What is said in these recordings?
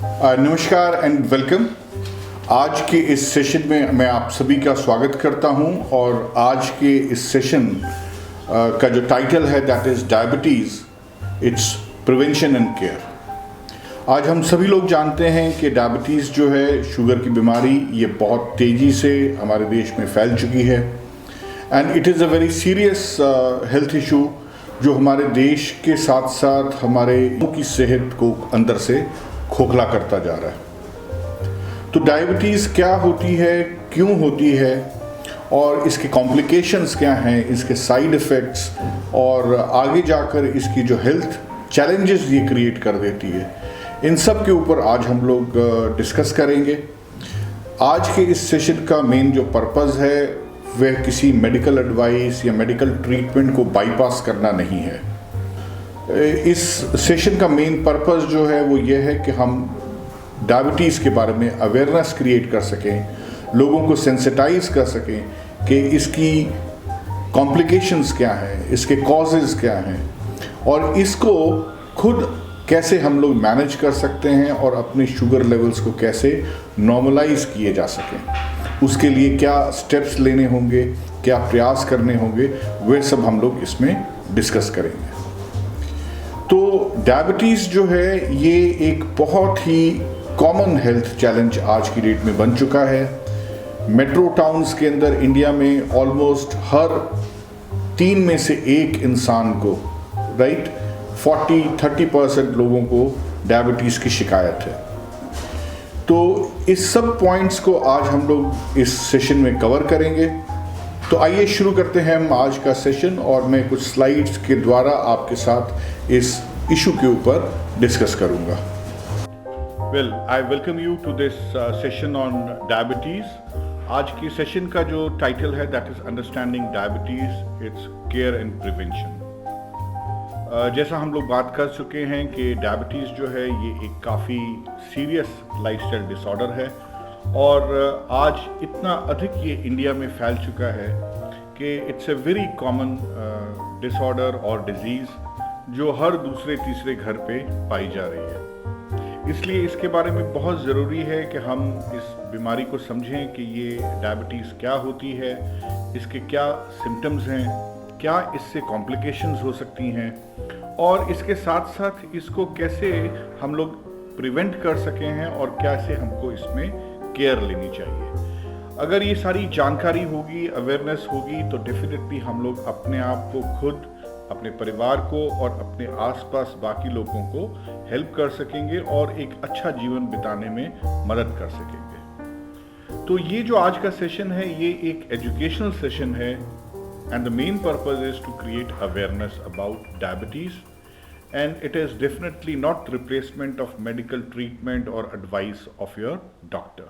नमस्कार and welcome. आज के इस सेशन में मैं आप सभी का स्वागत करता हूं और आज के इस सेशन का जो टाइटल है that is diabetes, it's prevention and care. आज हम सभी लोग जानते हैं कि डायबिटीज़ जो है, शुगर की बीमारी, ये बहुत तेज़ी से हमारे देश में फैल चुकी है and it is a very serious health issue जो हमारे देश के साथ साथ हमारे की सेहत को अंदर से खोखला करता जा रहा है। तो डायबिटीज़ क्या होती है, क्यों होती है और इसके कॉम्प्लिकेशंस क्या हैं, इसके साइड इफ़ेक्ट्स और आगे जाकर इसकी जो हेल्थ चैलेंजेस ये क्रिएट कर देती है, इन सब के ऊपर आज हम लोग डिस्कस करेंगे। आज के इस सेशन का मेन जो पर्पज़ है वह किसी मेडिकल एडवाइस या मेडिकल ट्रीटमेंट को बाईपास करना नहीं है। इस सेशन का मेन पर्पस जो है वो ये है कि हम डायबिटीज़ के बारे में अवेयरनेस क्रिएट कर सकें, लोगों को सेंसिटाइज कर सकें कि इसकी कॉम्प्लिकेशंस क्या हैं, इसके कॉजेज़ क्या हैं और इसको खुद कैसे हम लोग मैनेज कर सकते हैं और अपने शुगर लेवल्स को कैसे नॉर्मलाइज किए जा सकें। उसके लिए क्या स्टेप्स लेने होंगे, क्या प्रयास करने होंगे, वे सब हम लोग इसमें डिस्कस करेंगे। तो डायबिटीज़ जो है ये एक बहुत ही कॉमन हेल्थ चैलेंज आज की डेट में बन चुका है। मेट्रो टाउन्स के अंदर इंडिया में ऑलमोस्ट हर 3 में से 1 इंसान को 40-30% लोगों को डायबिटीज़ की शिकायत है। तो इस सब पॉइंट्स को आज हम लोग इस सेशन में कवर करेंगे। तो आइए शुरू करते हैं हम आज का सेशन और मैं कुछ स्लाइड्स के द्वारा आपके साथ इस इशू के ऊपर डिस्कस करूंगा। Well, I welcome you to this session on diabetes. आज की सेशन का जो टाइटल है that is understanding diabetes, its care and prevention. जैसा हम लोग बात कर चुके हैं कि डायबिटीज़ जो है ये एक काफ़ी सीरियस लाइफस्टाइल डिसऑर्डर है और आज इतना अधिक ये इंडिया में फैल चुका है कि it's a very common disorder और डिजीज़ जो हर दूसरे तीसरे घर पे पाई जा रही है। इसलिए इसके बारे में बहुत ज़रूरी है कि हम इस बीमारी को समझें कि ये डायबिटीज़ क्या होती है, इसके क्या सिम्टम्स हैं, क्या इससे कॉम्प्लिकेशंस हो सकती हैं और इसके साथ साथ इसको कैसे हम लोग प्रिवेंट कर सके हैं और कैसे हमको इसमें केयर लेनी चाहिए। अगर ये सारी जानकारी होगी, अवेयरनेस होगी तो डेफिनेटली हम लोग अपने आप को खुद, अपने परिवार को और अपने आसपास बाकी लोगों को हेल्प कर सकेंगे और एक अच्छा जीवन बिताने में मदद कर सकेंगे। तो ये जो आज का सेशन है ये एक एजुकेशनल सेशन है and the main purpose is to create awareness about diabetes and it is definitely not replacement of medical treatment or advice of your doctor.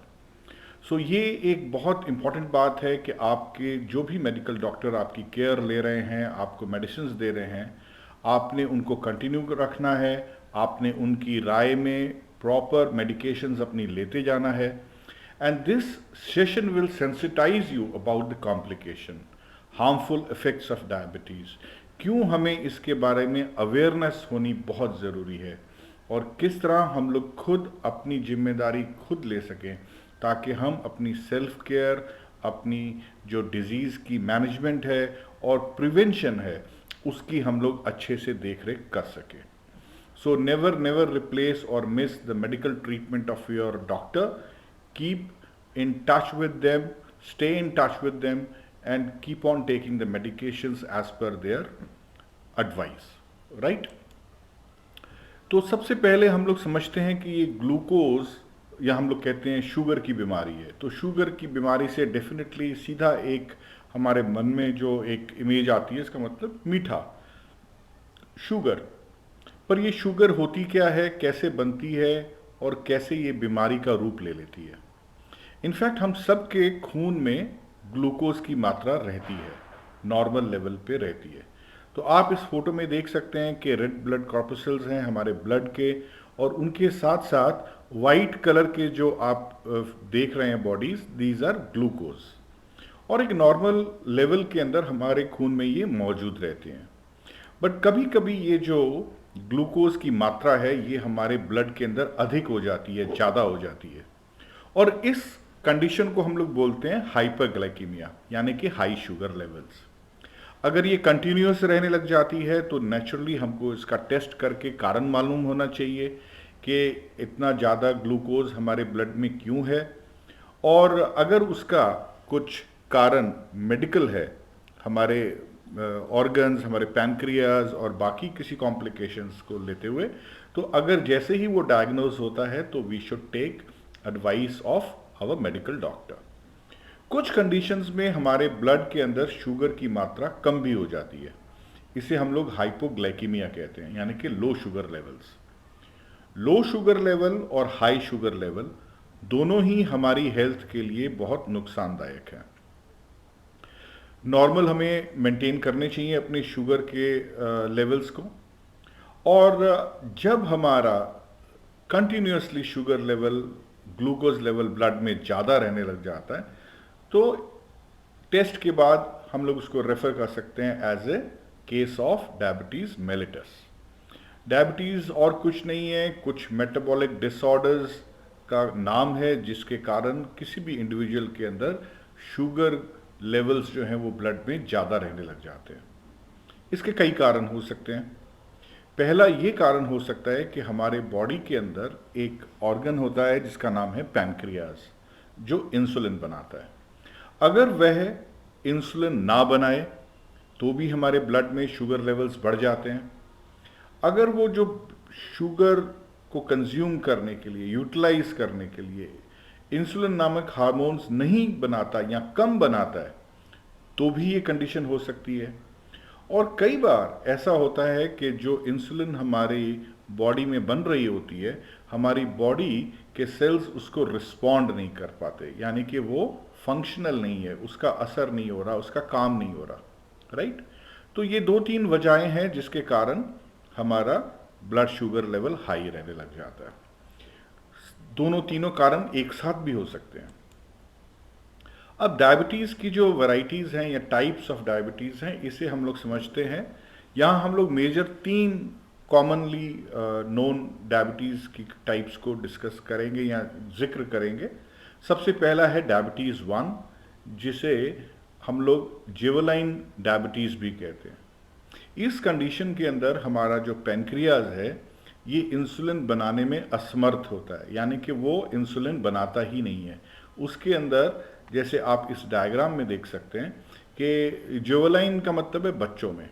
So ये एक बहुत इम्पॉर्टेंट बात है कि आपके जो भी मेडिकल डॉक्टर आपकी केयर ले रहे हैं, आपको मेडिसिन्स दे रहे हैं, आपने उनको कंटिन्यू रखना है, आपने उनकी राय में प्रॉपर मेडिकेशंस अपनी लेते जाना है and this session will sensitise you about the complication, harmful effects of diabetes, क्यों हमें इसके बारे में अवेयरनेस होनी बहुत ज़रूरी है और किस तरह हम लोग खुद अपनी जिम्मेदारी खुद ले सकें ताकि हम अपनी सेल्फ केयर, अपनी जो डिज़ीज़ की मैनेजमेंट है और प्रिवेंशन है उसकी हम लोग अच्छे से देख रेख कर सकें। सो नेवर रिप्लेस और miss the medical treatment of your doctor. Keep in touch with them, stay in touch with them and keep on taking the medications as per their advice, right? तो सबसे पहले हम लोग समझते हैं कि ये ग्लूकोज या हम लोग कहते हैं शुगर की बीमारी है। तो शुगर की बीमारी से डेफिनेटली सीधा एक हमारे मन में जो एक इमेज आती है, इसका मतलब मीठा, शुगर। पर ये शुगर होती क्या है, कैसे बनती है और कैसे ये बीमारी का रूप ले लेती है। इनफैक्ट हम सब के खून में ग्लूकोज की मात्रा रहती है, नॉर्मल लेवल पे रहती है। तो आप इस फोटो में देख सकते हैं कि रेड ब्लड कॉर्पसूल्स हैं हमारे ब्लड के और उनके साथ साथ वाइट कलर के जो आप देख रहे हैं बॉडीज, दीज आर ग्लूकोज और एक नॉर्मल लेवल के अंदर हमारे खून में ये मौजूद रहते हैं। बट कभी कभी ये जो ग्लूकोज की मात्रा है ये हमारे ब्लड के अंदर अधिक हो जाती है, ज़्यादा हो जाती है, और इस कंडीशन को हम लोग बोलते हैं हाइपरग्लाइकेमिया, यानी कि हाई शुगर लेवल्स। अगर ये कंटिन्यूस रहने लग जाती है तो नेचुरली हमको इसका टेस्ट करके कारण मालूम होना चाहिए कि इतना ज़्यादा ग्लूकोज हमारे ब्लड में क्यों है, और अगर उसका कुछ कारण मेडिकल है, हमारे ऑर्गन्स, हमारे पैनक्रियाज और बाकी किसी कॉम्प्लिकेशंस को लेते हुए, तो अगर जैसे ही वो डायग्नोज होता है तो we should take advice of our medical doctor. कुछ कंडीशंस में हमारे ब्लड के अंदर शुगर की मात्रा कम भी हो जाती है, इसे हम लोग हाइपोग्लाइकेमिया कहते हैं, यानी कि low sugar levels. Low sugar level और हाई शुगर लेवल दोनों ही हमारी हेल्थ के लिए बहुत नुकसानदायक है। नॉर्मल हमें मेंटेन करने चाहिए अपने शुगर के लेवल्स को, और जब हमारा continuously sugar level, glucose level blood में ज़्यादा रहने लग जाता है तो टेस्ट के बाद हम लोग उसको रेफर कर सकते हैं as a case of diabetes mellitus. Diabetes और कुछ नहीं है, कुछ मेटाबॉलिक डिसऑर्डर्स का नाम है जिसके कारण किसी भी इंडिविजुअल के अंदर शुगर लेवल्स जो हैं वो ब्लड में ज़्यादा रहने लग जाते हैं। इसके कई कारण हो सकते हैं। पहला ये कारण हो सकता है कि हमारे बॉडी के अंदर एक ऑर्गन होता है जिसका नाम है पैनक्रियाज, जो इंसुलिन बनाता है। अगर वह इंसुलिन ना बनाए तो भी हमारे ब्लड में शुगर लेवल्स बढ़ जाते हैं। अगर वो जो शुगर को कंज्यूम करने के लिए, यूटिलाइज करने के लिए इंसुलिन नामक हार्मोन्स नहीं बनाता या कम बनाता है तो भी ये कंडीशन हो सकती है। और कई बार ऐसा होता है कि जो इंसुलिन हमारी बॉडी में बन रही होती है, हमारी बॉडी के सेल्स उसको रिस्पॉन्ड नहीं कर पाते, यानी कि वो फंक्शनल नहीं है, उसका असर नहीं हो रहा, उसका काम नहीं हो रहा, राइट। तो ये 2-3 वजहें हैं जिसके कारण हमारा ब्लड शुगर लेवल हाई रहने लग जाता है। दोनों तीनों कारण एक साथ भी हो सकते हैं। अब डायबिटीज़ की जो वैरायटीज़ हैं या टाइप्स ऑफ डायबिटीज़ हैं, इसे हम लोग समझते हैं। यहाँ हम लोग मेजर 3 कॉमनली नोन डायबिटीज़ की टाइप्स को डिस्कस करेंगे या जिक्र करेंगे। सबसे पहला है डायबिटीज़ 1, जिसे हम लोग जिवलाइन डायबिटीज़ भी कहते हैं। इस कंडीशन के अंदर हमारा जो पैनक्रियाज है ये इंसुलिन बनाने में असमर्थ होता है, यानी कि वो इंसुलिन बनाता ही नहीं है। उसके अंदर, जैसे आप इस डायग्राम में देख सकते हैं कि जुवेनाइल का मतलब है बच्चों में,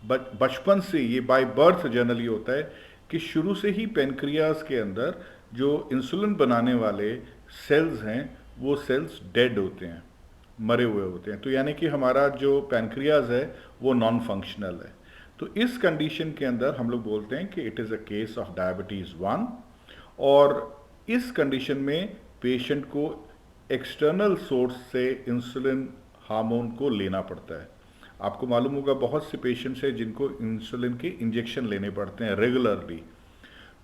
बचपन से, ये बाय बर्थ जनरली होता है कि शुरू से ही पैनक्रियाज के अंदर जो इंसुलिन बनाने वाले सेल्स हैं वो सेल्स डेड होते हैं, मरे हुए होते हैं। तो यानी कि हमारा जो पैनक्रियाज है वो नॉन फंक्शनल है। तो इस कंडीशन के अंदर हम लोग बोलते हैं कि it is a case of diabetes 1, और इस कंडीशन में पेशेंट को एक्सटर्नल सोर्स से इंसुलिन हार्मोन को लेना पड़ता है। आपको मालूम होगा बहुत से पेशेंट्स हैं जिनको इंसुलिन के इंजेक्शन लेने पड़ते हैं रेगुलरली,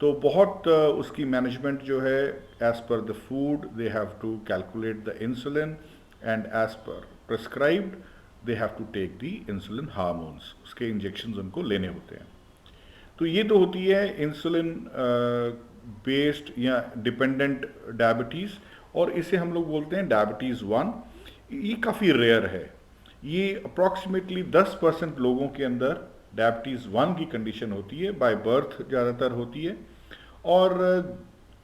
तो बहुत उसकी मैनेजमेंट जो है as per the food they have to calculate the insulin and as per prescribed they have to take the insulin hormones, उसके इंजेक्शंस उनको लेने होते हैं। तो ये तो होती है इंसुलिन बेस्ड या डिपेंडेंट डायबिटीज़, और इसे हम लोग बोलते हैं डायबिटीज़ 1। ये काफ़ी रेयर है, ये अप्रॉक्सीमेटली 10% लोगों के अंदर डायबिटीज़ 1 की कंडीशन होती है, बाय बर्थ ज़्यादातर होती है। और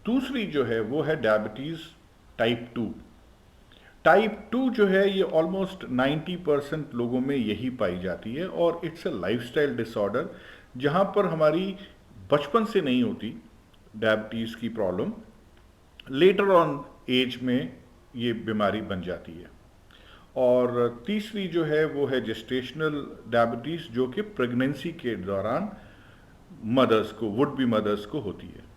दूसरी जो है वो है डायबिटीज़ टाइप 2। टाइप 2 जो है ये ऑलमोस्ट 90% लोगों में यही पाई जाती है, और इट्स अ लाइफस्टाइल डिसऑर्डर जहाँ पर हमारी बचपन से नहीं होती डायबिटीज़ की प्रॉब्लम, लेटर ऑन एज में ये बीमारी बन जाती है। और तीसरी जो है वो है जेस्टेशनल डायबिटीज़, जो कि प्रेगनेंसी के दौरान मदर्स को, वुड बी मदर्स को होती है।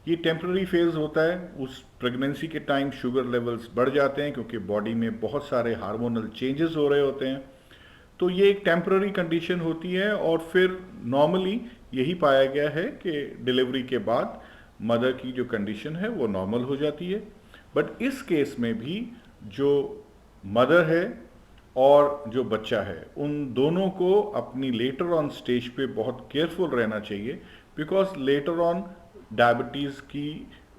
ये टेम्पररी फेज होता है, उस प्रेगनेंसी के टाइम शुगर लेवल्स बढ़ जाते हैं क्योंकि बॉडी में बहुत सारे हार्मोनल चेंजेस हो रहे होते हैं। तो ये एक टेम्पररी कंडीशन होती है, और फिर नॉर्मली यही पाया गया है कि डिलीवरी के बाद मदर की जो कंडीशन है वो नॉर्मल हो जाती है। बट इस केस में भी जो मदर है और जो बच्चा है, उन दोनों को अपनी लेटर ऑन स्टेज पे बहुत केयरफुल रहना चाहिए, बिकॉज लेटर ऑन डायबिटीज़ की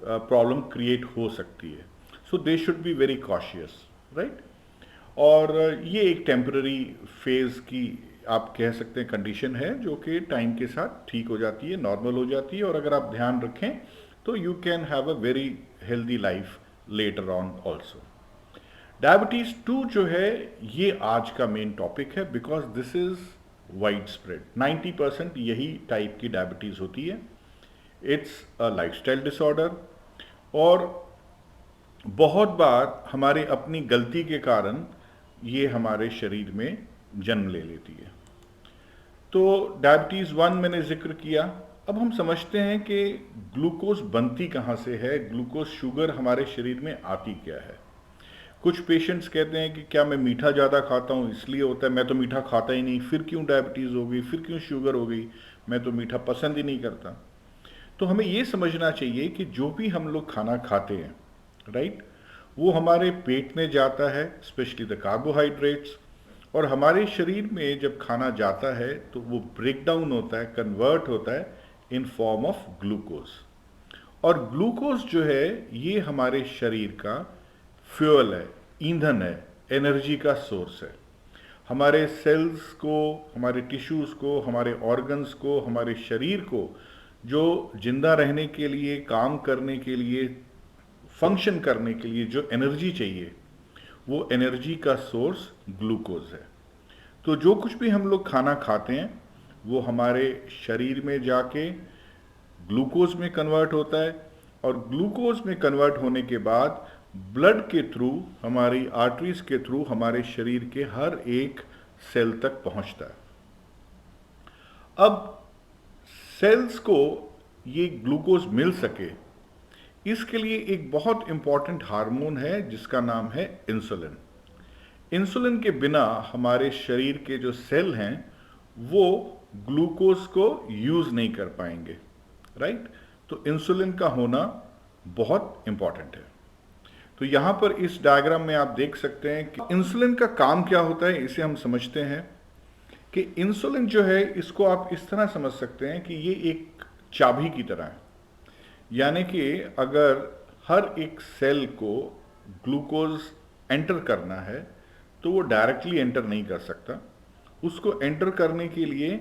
प्रॉब्लम क्रिएट हो सकती है. So they should be very cautious, right. और ये एक टेम्पररी फेज़ की आप कह सकते हैं कंडीशन है, जो कि टाइम के साथ ठीक हो जाती है, नॉर्मल हो जाती है, और अगर आप ध्यान रखें तो you can have a very healthy life later on also. Diabetes 2 जो है ये आज का मेन टॉपिक है, because this is wide spread. 90% यही टाइप की डायबिटीज़ होती है. इट्स अ लाइफस्टाइल डिसऑर्डर, और बहुत बार हमारे अपनी गलती के कारण ये हमारे शरीर में जन्म ले लेती है. तो डायबिटीज़ 1 मैंने जिक्र किया. अब हम समझते हैं कि ग्लूकोज बनती कहाँ से है, ग्लूकोज शुगर हमारे शरीर में आती क्या है. कुछ पेशेंट्स कहते हैं कि क्या मैं मीठा ज़्यादा खाता हूँ इसलिए होता है, मैं तो मीठा खाता ही नहीं, फिर क्यों डायबिटीज़ हो गई, फिर क्यों शुगर हो गई, मैं तो मीठा पसंद ही नहीं करता. तो हमें ये समझना चाहिए कि जो भी हम लोग खाना खाते हैं, राइट, वो हमारे पेट में जाता है, स्पेशली द कार्बोहाइड्रेट्स, और हमारे शरीर में जब खाना जाता है तो वो ब्रेक डाउन होता है, कन्वर्ट होता है इन फॉर्म ऑफ ग्लूकोज. और ग्लूकोज जो है ये हमारे शरीर का फ्यूल है, ईंधन है, एनर्जी का सोर्स है. हमारे सेल्स को, हमारे टिश्यूज़ को, हमारे ऑर्गन्स को, हमारे शरीर को जो जिंदा रहने के लिए, काम करने के लिए, फंक्शन करने के लिए जो एनर्जी चाहिए, वो एनर्जी का सोर्स ग्लूकोज है. तो जो कुछ भी हम लोग खाना खाते हैं वो हमारे शरीर में जाके ग्लूकोज में कन्वर्ट होता है, और ग्लूकोज में कन्वर्ट होने के बाद ब्लड के थ्रू, हमारी आर्टरीज के थ्रू हमारे शरीर के हर एक सेल तक पहुंचता है. अब सेल्स को ये ग्लूकोज मिल सके, इसके लिए एक बहुत इंपॉर्टेंट हार्मोन है जिसका नाम है इंसुलिन. इंसुलिन के बिना हमारे शरीर के जो सेल हैं वो ग्लूकोज को यूज नहीं कर पाएंगे, राइट. तो इंसुलिन का होना बहुत इंपॉर्टेंट है. तो यहां पर इस डायग्राम में आप देख सकते हैं कि इंसुलिन का काम क्या होता है. इसे हम समझते हैं कि इंसुलिन जो है, इसको आप इस तरह समझ सकते हैं कि ये एक चाबी की तरह है. यानी कि अगर हर एक सेल को ग्लूकोज एंटर करना है तो वो डायरेक्टली एंटर नहीं कर सकता. उसको एंटर करने के लिए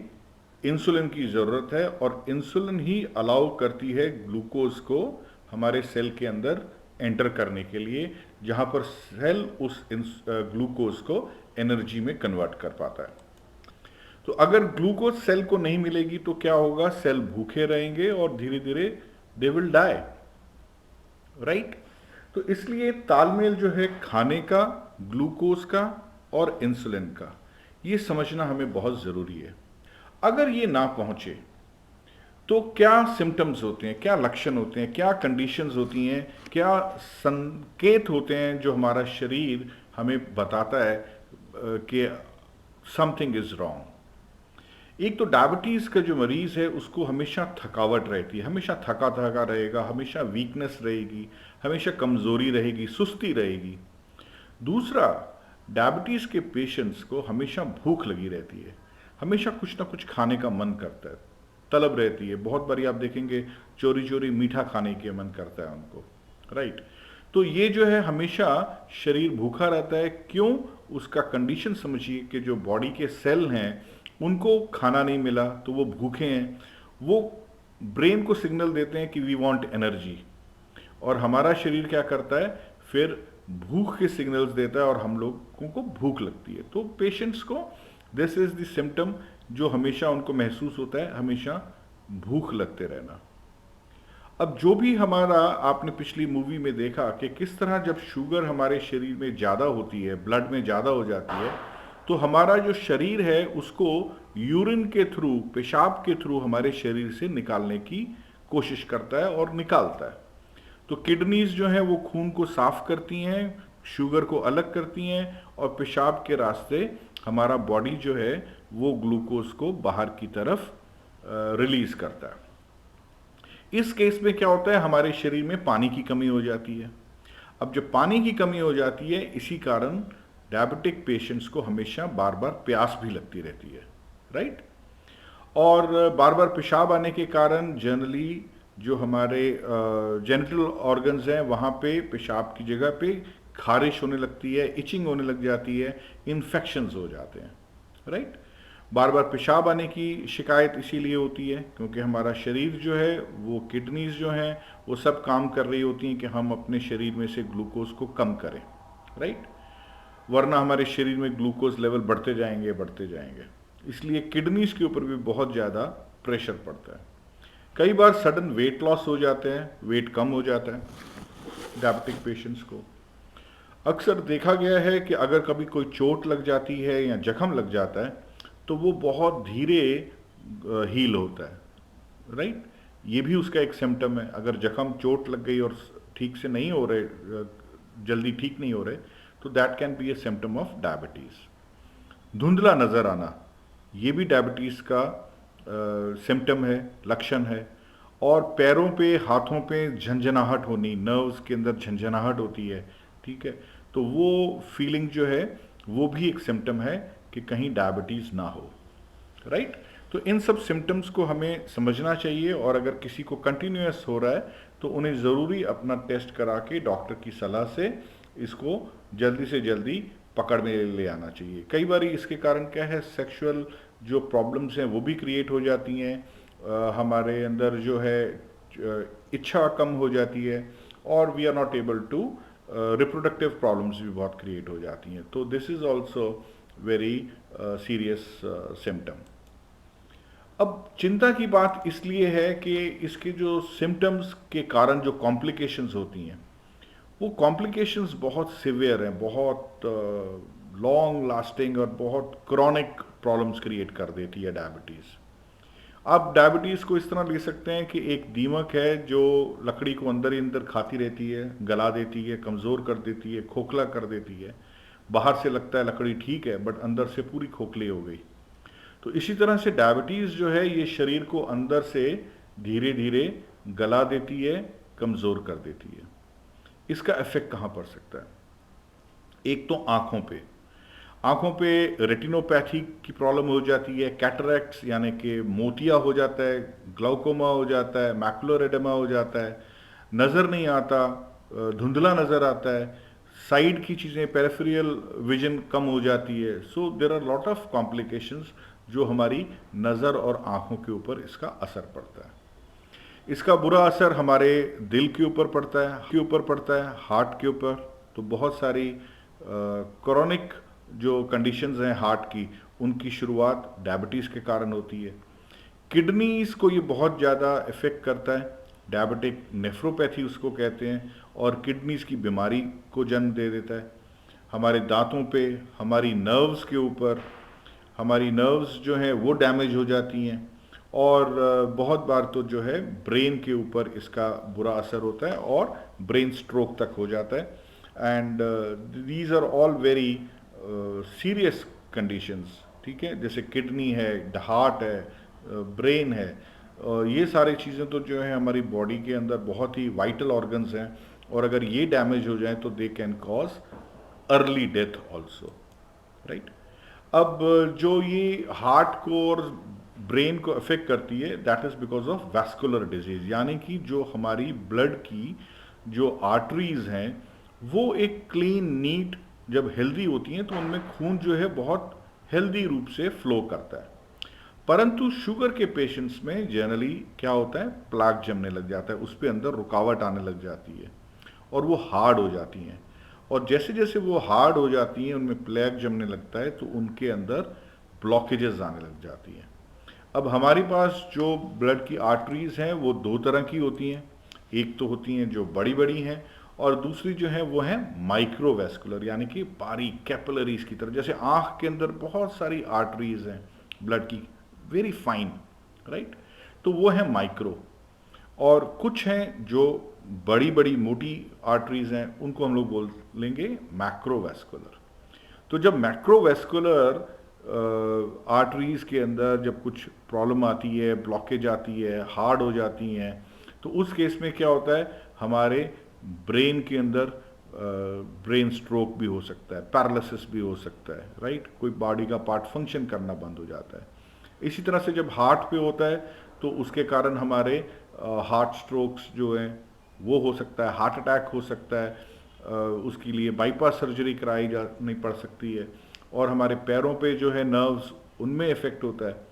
इंसुलिन की ज़रूरत है, और इंसुलिन ही अलाउ करती है ग्लूकोज को हमारे सेल के अंदर एंटर करने के लिए, जहाँ पर सेल उस ग्लूकोज को एनर्जी में कन्वर्ट कर पाता है. तो अगर ग्लूकोज सेल को नहीं मिलेगी तो क्या होगा, सेल भूखे रहेंगे और धीरे धीरे दे विल डाई, राइट. तो इसलिए तालमेल जो है खाने का, ग्लूकोज का और इंसुलिन का, ये समझना हमें बहुत ज़रूरी है. अगर ये ना पहुंचे तो क्या सिम्टम्स होते हैं, क्या लक्षण होते हैं, क्या कंडीशंस होती हैं, क्या संकेत होते हैं जो हमारा शरीर हमें बताता है कि समथिंग इज रॉन्ग. एक तो डायबिटीज़ का जो मरीज़ है उसको हमेशा थकावट रहती है, हमेशा थका थका रहेगा, हमेशा वीकनेस रहेगी, हमेशा कमज़ोरी रहेगी, सुस्ती रहेगी. दूसरा, डायबिटीज़ के पेशेंट्स को हमेशा भूख लगी रहती है, हमेशा कुछ ना कुछ खाने का मन करता है, तलब रहती है. बहुत बारी आप देखेंगे चोरी चोरी मीठा खाने के मन करता है उनको, राइट. तो ये जो है हमेशा शरीर भूखा रहता है. क्यों? उसका कंडीशन समझिए कि जो बॉडी के सेल हैं उनको खाना नहीं मिला तो वो भूखे हैं. वो ब्रेन को सिग्नल देते हैं कि वी वांट एनर्जी, और हमारा शरीर क्या करता है, फिर भूख के सिग्नल्स देता है और हम लोगों को भूख लगती है. तो पेशेंट्स को दिस इज द सिम्टम जो हमेशा उनको महसूस होता है, हमेशा भूख लगते रहना. अब जो भी हमारा, आपने पिछली मूवी में देखा कि किस तरह जब शुगर हमारे शरीर में ज़्यादा होती है, ब्लड में ज़्यादा हो जाती है, तो हमारा जो शरीर है उसको यूरिन के थ्रू, पेशाब के थ्रू हमारे शरीर से निकालने की कोशिश करता है और निकालता है. तो किडनीज जो हैं वो खून को साफ करती हैं, शुगर को अलग करती हैं, और पेशाब के रास्ते हमारा बॉडी जो है वो ग्लूकोज को बाहर की तरफ रिलीज करता है. इस केस में क्या होता है, हमारे शरीर में पानी की कमी हो जाती है. अब जब पानी की कमी हो जाती है, इसी कारण डायबिटिक पेशेंट्स को हमेशा बार बार प्यास भी लगती रहती है, राइट. और बार बार पेशाब आने के कारण जनरली जो हमारे जेनिटल ऑर्गन्स हैं वहाँ पे पेशाब की जगह पे खारिश होने लगती है, इचिंग होने लग जाती है, इन्फेक्शंस हो जाते हैं, राइट। बार बार पेशाब आने की शिकायत इसीलिए होती है क्योंकि हमारा शरीर जो है वो किडनीज जो हैं वो सब काम कर रही होती हैं कि हम अपने शरीर में से ग्लूकोज को कम करें, राइट। वरना हमारे शरीर में ग्लूकोज लेवल बढ़ते जाएंगे बढ़ते जाएंगे, इसलिए किडनीज के ऊपर भी बहुत ज़्यादा प्रेशर पड़ता है। कई बार सडन वेट लॉस हो जाते हैं, वेट कम हो जाता है डायबिटिक पेशेंट्स को। अक्सर देखा गया है कि अगर कभी कोई चोट लग जाती है या जख्म लग जाता है तो वो बहुत धीरे हील होता है, राइट। ये भी उसका एक सिम्टम है। अगर जख्म चोट लग गई और ठीक से नहीं हो रहे, जल्दी ठीक नहीं हो रहे, तो that can be A symptom of diabetes. धुंधला नज़र आना, ये भी डायबिटीज़ का सिम्टम है, लक्षण है। और पैरों पे हाथों पे झंझनाहट होनी, नर्व्स के अंदर झंझनाहट होती है, ठीक है, तो वो फीलिंग जो है वो भी एक सिम्टम है कि कहीं डायबिटीज़ ना हो, राइट। तो इन सब सिम्टम्स को हमें समझना चाहिए और अगर किसी को कंटिन्यूस हो रहा है तो उन्हें ज़रूरी अपना टेस्ट करा के डॉक्टर की सलाह से इसको जल्दी से जल्दी पकड़ में ले आना चाहिए। कई बार इसके कारण क्या है, सेक्सुअल जो प्रॉब्लम्स हैं वो भी क्रिएट हो जाती हैं, हमारे अंदर जो है इच्छा कम हो जाती है और we are not able to reproductive problems भी बहुत क्रिएट हो जाती हैं। तो this is also very serious symptom. अब चिंता की बात इसलिए है कि इसके जो सिम्टम्स के कारण जो कॉम्प्लिकेशंस होती हैं वो कॉम्प्लिकेशंस बहुत सिवियर हैं, बहुत लॉन्ग लास्टिंग और बहुत क्रॉनिक प्रॉब्लम्स क्रिएट कर देती है डायबिटीज़। आप डायबिटीज़ को इस तरह ले सकते हैं कि एक दीमक है जो लकड़ी को अंदर ही अंदर खाती रहती है, गला देती है, कमज़ोर कर देती है, खोखला कर देती है। बाहर से लगता है लकड़ी ठीक है बट अंदर से पूरी खोखली हो गई। तो इसी तरह से डायबिटीज़ जो है ये शरीर को अंदर से धीरे धीरे गला देती है, कमज़ोर कर देती है। इसका इफेक्ट कहाँ पड़ सकता है? एक तो आँखों पे रेटिनोपैथी की प्रॉब्लम हो जाती है, कैटरैक्ट्स यानी कि मोतिया हो जाता है, ग्लाउकोमा हो जाता है, मैकुलर एडेमा हो जाता है, नज़र नहीं आता, धुंधला नज़र आता है, साइड की चीज़ें पेरिफेरियल विजन कम हो जाती है। So there are lot of complications जो हमारी नज़र और आँखों के ऊपर इसका असर पड़ता है। इसका बुरा असर हमारे दिल के ऊपर पड़ता है, हार्ट के ऊपर। तो बहुत सारी क्रॉनिक जो कंडीशंस हैं हार्ट की, उनकी शुरुआत डायबिटीज़ के कारण होती है। किडनीज़ को ये बहुत ज़्यादा इफ़ेक्ट करता है, डायबिटिक नेफ्रोपैथी उसको कहते हैं, और किडनीज़ की बीमारी को जन्म दे देता है। हमारे दांतों पे, हमारी नर्व्स के ऊपर, हमारी नर्व्स जो हैं वो डैमेज हो जाती हैं और बहुत बार तो जो है ब्रेन के ऊपर इसका बुरा असर होता है और ब्रेन स्ट्रोक तक हो जाता है। And these are all very serious conditions, ठीक है। जैसे किडनी है, हार्ट है, ब्रेन है, ये सारी चीज़ें तो जो है हमारी बॉडी के अंदर बहुत ही वाइटल ऑर्गन्स हैं और अगर ये डैमेज हो जाए तो they can cause early death also, right. अब जो ये हार्ट को और ब्रेन को अफेक्ट करती है that is because of vascular disease, यानी कि जो हमारी ब्लड की जो आर्टरीज हैं वो एक क्लीन नीट जब हेल्दी होती हैं तो उनमें खून जो है बहुत हेल्दी रूप से फ्लो करता है। परंतु शुगर के पेशेंट्स में जनरली क्या होता है, प्लाक जमने लग जाता है, उस पर अंदर रुकावट आने लग जाती है और वो हार्ड हो जाती हैं। और जैसे जैसे वो हार्ड हो जाती हैं, उनमें प्लेग जमने लगता है तो उनके अंदर ब्लॉकेजेस आने लग जाती हैं। अब हमारे पास जो ब्लड की आर्टरीज हैं वो दो तरह की होती हैं, एक तो होती हैं जो बड़ी बड़ी हैं और दूसरी जो है वो है माइक्रोवेस्कुलर, यानी कि बारीक कैपिलरीज की तरह। जैसे आँख के अंदर बहुत सारी आर्टरीज हैं ब्लड की, वेरी फाइन, राइट, तो वो है माइक्रो। और कुछ हैं जो बड़ी बड़ी मोटी आर्टरीज हैं, उनको हम लोग बोल लेंगे मैक्रोवेस्कुलर। तो जब मैक्रोवेस्कुलर आर्टरीज के अंदर जब कुछ प्रॉब्लम आती है, ब्लॉकेज आती है, हार्ड हो जाती हैं, तो उस केस में क्या होता है, हमारे ब्रेन के अंदर ब्रेन स्ट्रोक भी हो सकता है, पैरालिसिस भी हो सकता है, राइट। कोई बॉडी का पार्ट फंक्शन करना बंद हो जाता है। इसी तरह से जब हार्ट पे होता है तो उसके कारण हमारे हार्ट स्ट्रोक्स जो हैं वो हो सकता है, हार्ट अटैक हो सकता है, उसके लिए बाईपास सर्जरी कराई जानी पड़ सकती है, और हमारे पैरों पे जो है नर्व्स उनमें इफेक्ट होता है।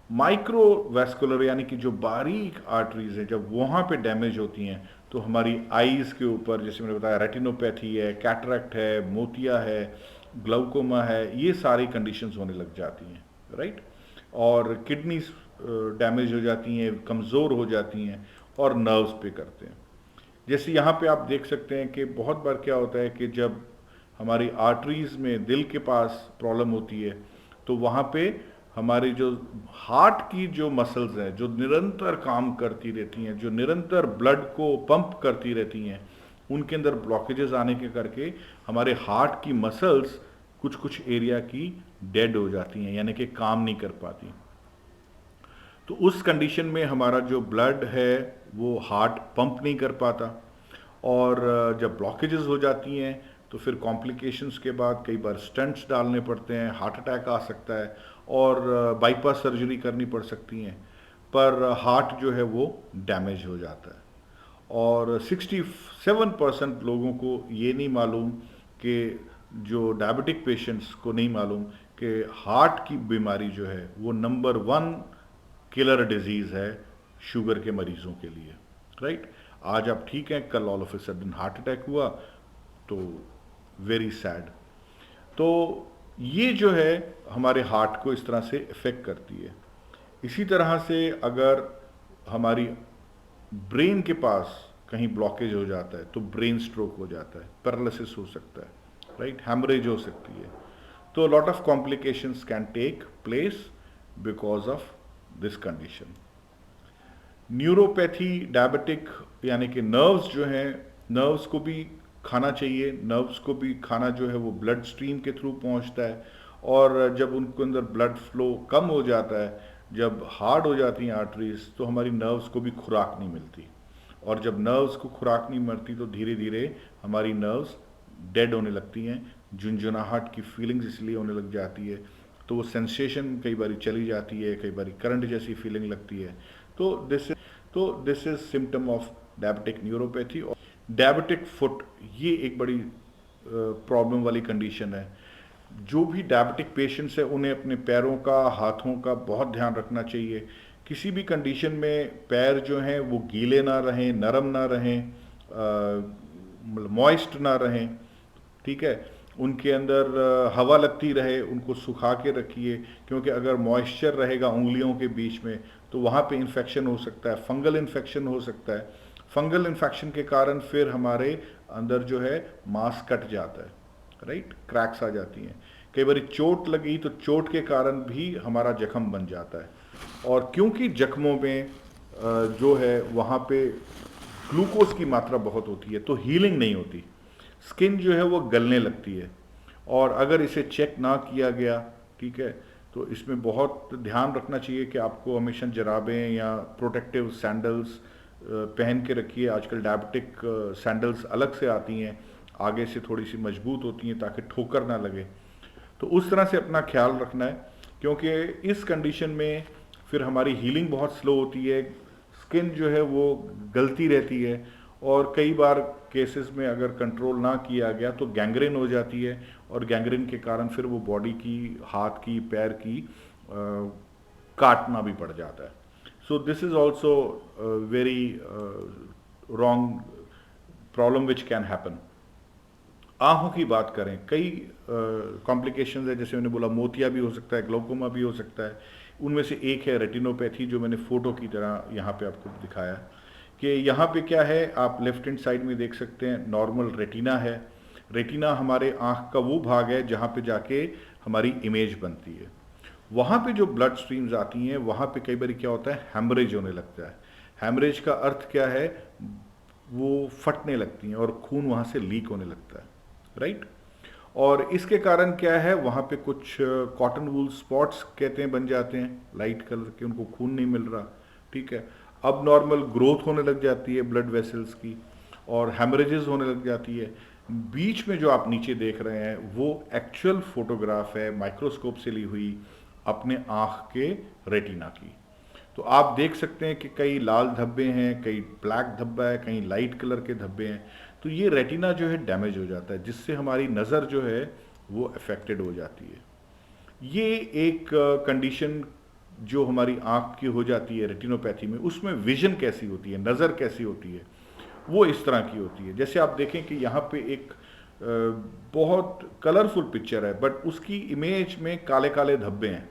माइक्रोवैस्कुलर यानी कि जो बारीक आर्टरीज हैं जब वहाँ पे डैमेज होती हैं तो हमारी आईज़ के ऊपर, जैसे मैंने बताया, रेटिनोपैथी है, कैटरैक्ट है, मोतिया है, ग्लाउकोमा है, ये सारी कंडीशंस होने लग जाती हैं, राइट। और किडनीज डैमेज हो जाती हैं, कमज़ोर हो जाती हैं, और नर्व्स पे करते हैं। जैसे यहाँ पे आप देख सकते हैं कि बहुत बार क्या होता है कि जब हमारी आर्टरीज में दिल के पास प्रॉब्लम होती है तो वहाँ पे हमारी जो हार्ट की जो मसल्स हैं जो निरंतर काम करती रहती हैं, जो निरंतर ब्लड को पंप करती रहती हैं, उनके अंदर ब्लॉकेजेस आने के करके हमारे हार्ट की मसल्स कुछ कुछ एरिया की डेड हो जाती हैं, यानी कि काम नहीं कर पाती। तो उस कंडीशन में हमारा जो ब्लड है वो हार्ट पंप नहीं कर पाता, और जब ब्लॉकेजेस हो जाती हैं तो फिर कॉम्प्लिकेशंस के बाद कई बार स्टंट्स डालने पड़ते हैं, हार्ट अटैक आ सकता है, और बाईपास सर्जरी करनी पड़ सकती हैं, पर हार्ट जो है वो डैमेज हो जाता है। और 67% लोगों को ये नहीं मालूम कि जो डायबिटिक पेशेंट्स को नहीं मालूम कि हार्ट की बीमारी जो है वो नंबर 1 किलर डिजीज़ है शुगर के मरीजों के लिए, राइट। आज आप ठीक हैं, कल all of a sudden heart attack हुआ तो वेरी सैड। तो ये जो है हमारे हार्ट को इस तरह से इफ़ेक्ट करती है। इसी तरह से अगर हमारी ब्रेन के पास कहीं ब्लॉकेज हो जाता है तो ब्रेन स्ट्रोक हो जाता है, पैरालिसिस हो सकता है, राइट, हैमरेज हो सकती है। तो lot of complications can take place because of this condition. Neuropathy, diabetic यानी कि नर्व्स जो हैं, नर्व्स को भी खाना चाहिए, नर्व्स को भी खाना जो है वो ब्लड स्ट्रीम के थ्रू पहुंचता है, और जब उनके अंदर ब्लड फ्लो कम हो जाता है, जब हार्ड हो जाती हैं आर्टरीज, तो हमारी नर्व्स को भी खुराक नहीं मिलती, और जब नर्व्स को खुराक नहीं मिलती तो धीरे धीरे हमारी नर्व्स डेड होने लगती हैं, झुंझुनाहट की फीलिंग्स इसलिए होने लग जाती है, तो वो सेंसेशन कई बार चली जाती है, कई बार करंट जैसी फीलिंग लगती है। तो this is symptom of diabetic neuropathy. और डायबिटिक फुट ये एक बड़ी प्रॉब्लम वाली कंडीशन है। जो भी डायबिटिक पेशेंट्स है उन्हें अपने पैरों का, हाथों का बहुत ध्यान रखना चाहिए। किसी भी कंडीशन में पैर जो हैं वो गीले ना रहें, नरम ना रहें, मॉइस्ट ना रहें, ठीक है। उनके अंदर हवा लगती रहे, उनको सुखा के रखिए, क्योंकि अगर मॉइस्चर रहेगा उंगलियों के बीच में तो वहाँ पे इन्फेक्शन हो सकता है, फंगल इन्फेक्शन हो सकता है। फंगल इन्फेक्शन के कारण फिर हमारे अंदर जो है मांस कट जाता है, राइट, क्रैक्स आ जाती हैं। कई बार चोट लगी तो चोट के कारण भी हमारा जख्म बन जाता है, और क्योंकि जख्मों में जो है वहाँ पे ग्लूकोज की मात्रा बहुत होती है तो हीलिंग नहीं होती, स्किन जो है वो गलने लगती है, और अगर इसे चेक ना किया गया, ठीक है, तो इसमें बहुत ध्यान रखना चाहिए कि आपको हमेशा जराबें या प्रोटेक्टिव सैंडल्स पहन के रखिए। आजकल डायबिटिक सैंडल्स अलग से आती हैं, आगे से थोड़ी सी मजबूत होती हैं ताकि ठोकर ना लगे। तो उस तरह से अपना ख्याल रखना है, क्योंकि इस कंडीशन में फिर हमारी हीलिंग बहुत स्लो होती है, स्किन जो है वो गलती रहती है, और कई बार केसेस में अगर कंट्रोल ना किया गया तो गैंग्रीन हो जाती है, और गैंग्रीन के कारण फिर वो बॉडी की, हाथ की, पैर की काटना भी पड़ जाता है। So this is also very wrong problem which can happen. आँखों की बात करें, कई कॉम्प्लिकेशंस है, जैसे मैंने बोला मोतिया भी हो सकता है, ग्लाउकोमा भी हो सकता है। उनमें से एक है रेटिनोपैथी, जो मैंने फ़ोटो की तरह यहाँ पे आपको दिखाया कि यहाँ पे क्या है, आप लेफ्ट हैंड साइड में देख सकते हैं नॉर्मल रेटिना है। रेटिना हमारे आँख का वो भाग है जहाँ पे जाके हमारी इमेज बनती है। वहाँ पे जो ब्लड स्ट्रीम्स आती हैं वहाँ पे कई बार क्या होता है, हैमरेज होने लगता है। हैमरेज का अर्थ क्या है, वो फटने लगती हैं और खून वहाँ से लीक होने लगता है, राइट। और इसके कारण क्या है, वहाँ पे कुछ कॉटन वूल स्पॉट्स कहते हैं बन जाते हैं, लाइट कलर के, उनको खून नहीं मिल रहा, ठीक है। अब नॉर्मल ग्रोथ होने लग जाती है ब्लड वेसल्स की, और हेमरेजेस होने लग जाती है। बीच में जो आप नीचे देख रहे हैं वो एक्चुअल फोटोग्राफ है, माइक्रोस्कोप से ली हुई, अपने आँख के रेटिना की। तो आप देख सकते हैं कि कई लाल धब्बे हैं, कई ब्लैक धब्बा है, कहीं लाइट कलर के धब्बे हैं। तो ये रेटिना जो है डैमेज हो जाता है, जिससे हमारी नज़र जो है वो अफेक्टेड हो जाती है। ये एक कंडीशन जो हमारी आँख की हो जाती है रेटिनोपैथी में, उसमें विजन कैसी होती है, नज़र कैसी होती है, वो इस तरह की होती है। जैसे आप देखें कि यहाँ पे एक बहुत कलरफुल पिक्चर है, बट उसकी इमेज में काले काले धब्बे हैं,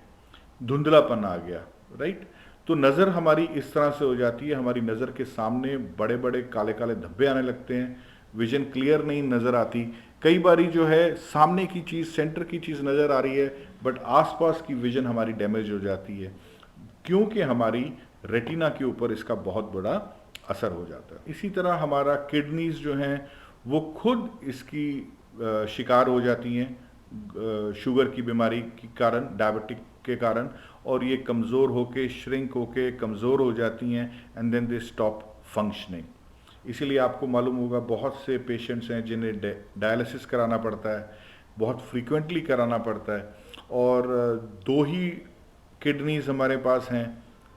धुंधलापन आ गया, राइट। तो नज़र हमारी इस तरह से हो जाती है, हमारी नज़र के सामने बड़े बड़े काले काले धब्बे आने लगते हैं, विजन क्लियर नहीं नज़र आती। कई बारी जो है सामने की चीज़, सेंटर की चीज़ नज़र आ रही है, बट आसपास की विजन हमारी डैमेज हो जाती है, क्योंकि हमारी रेटिना के ऊपर इसका बहुत बड़ा असर हो जाता है। इसी तरह हमारा किडनीज जो हैं वो खुद इसकी शिकार हो जाती हैं शुगर की बीमारी के कारण, डायबिटिक के कारण, और ये कमज़ोर होके, श्रिंक होके कमज़ोर हो जाती हैं, and then they stop functioning. इसीलिए आपको मालूम होगा बहुत से पेशेंट्स हैं जिन्हें डायलिसिस कराना पड़ता है, बहुत फ्रीक्वेंटली कराना पड़ता है, और दो ही किडनीज हमारे पास हैं,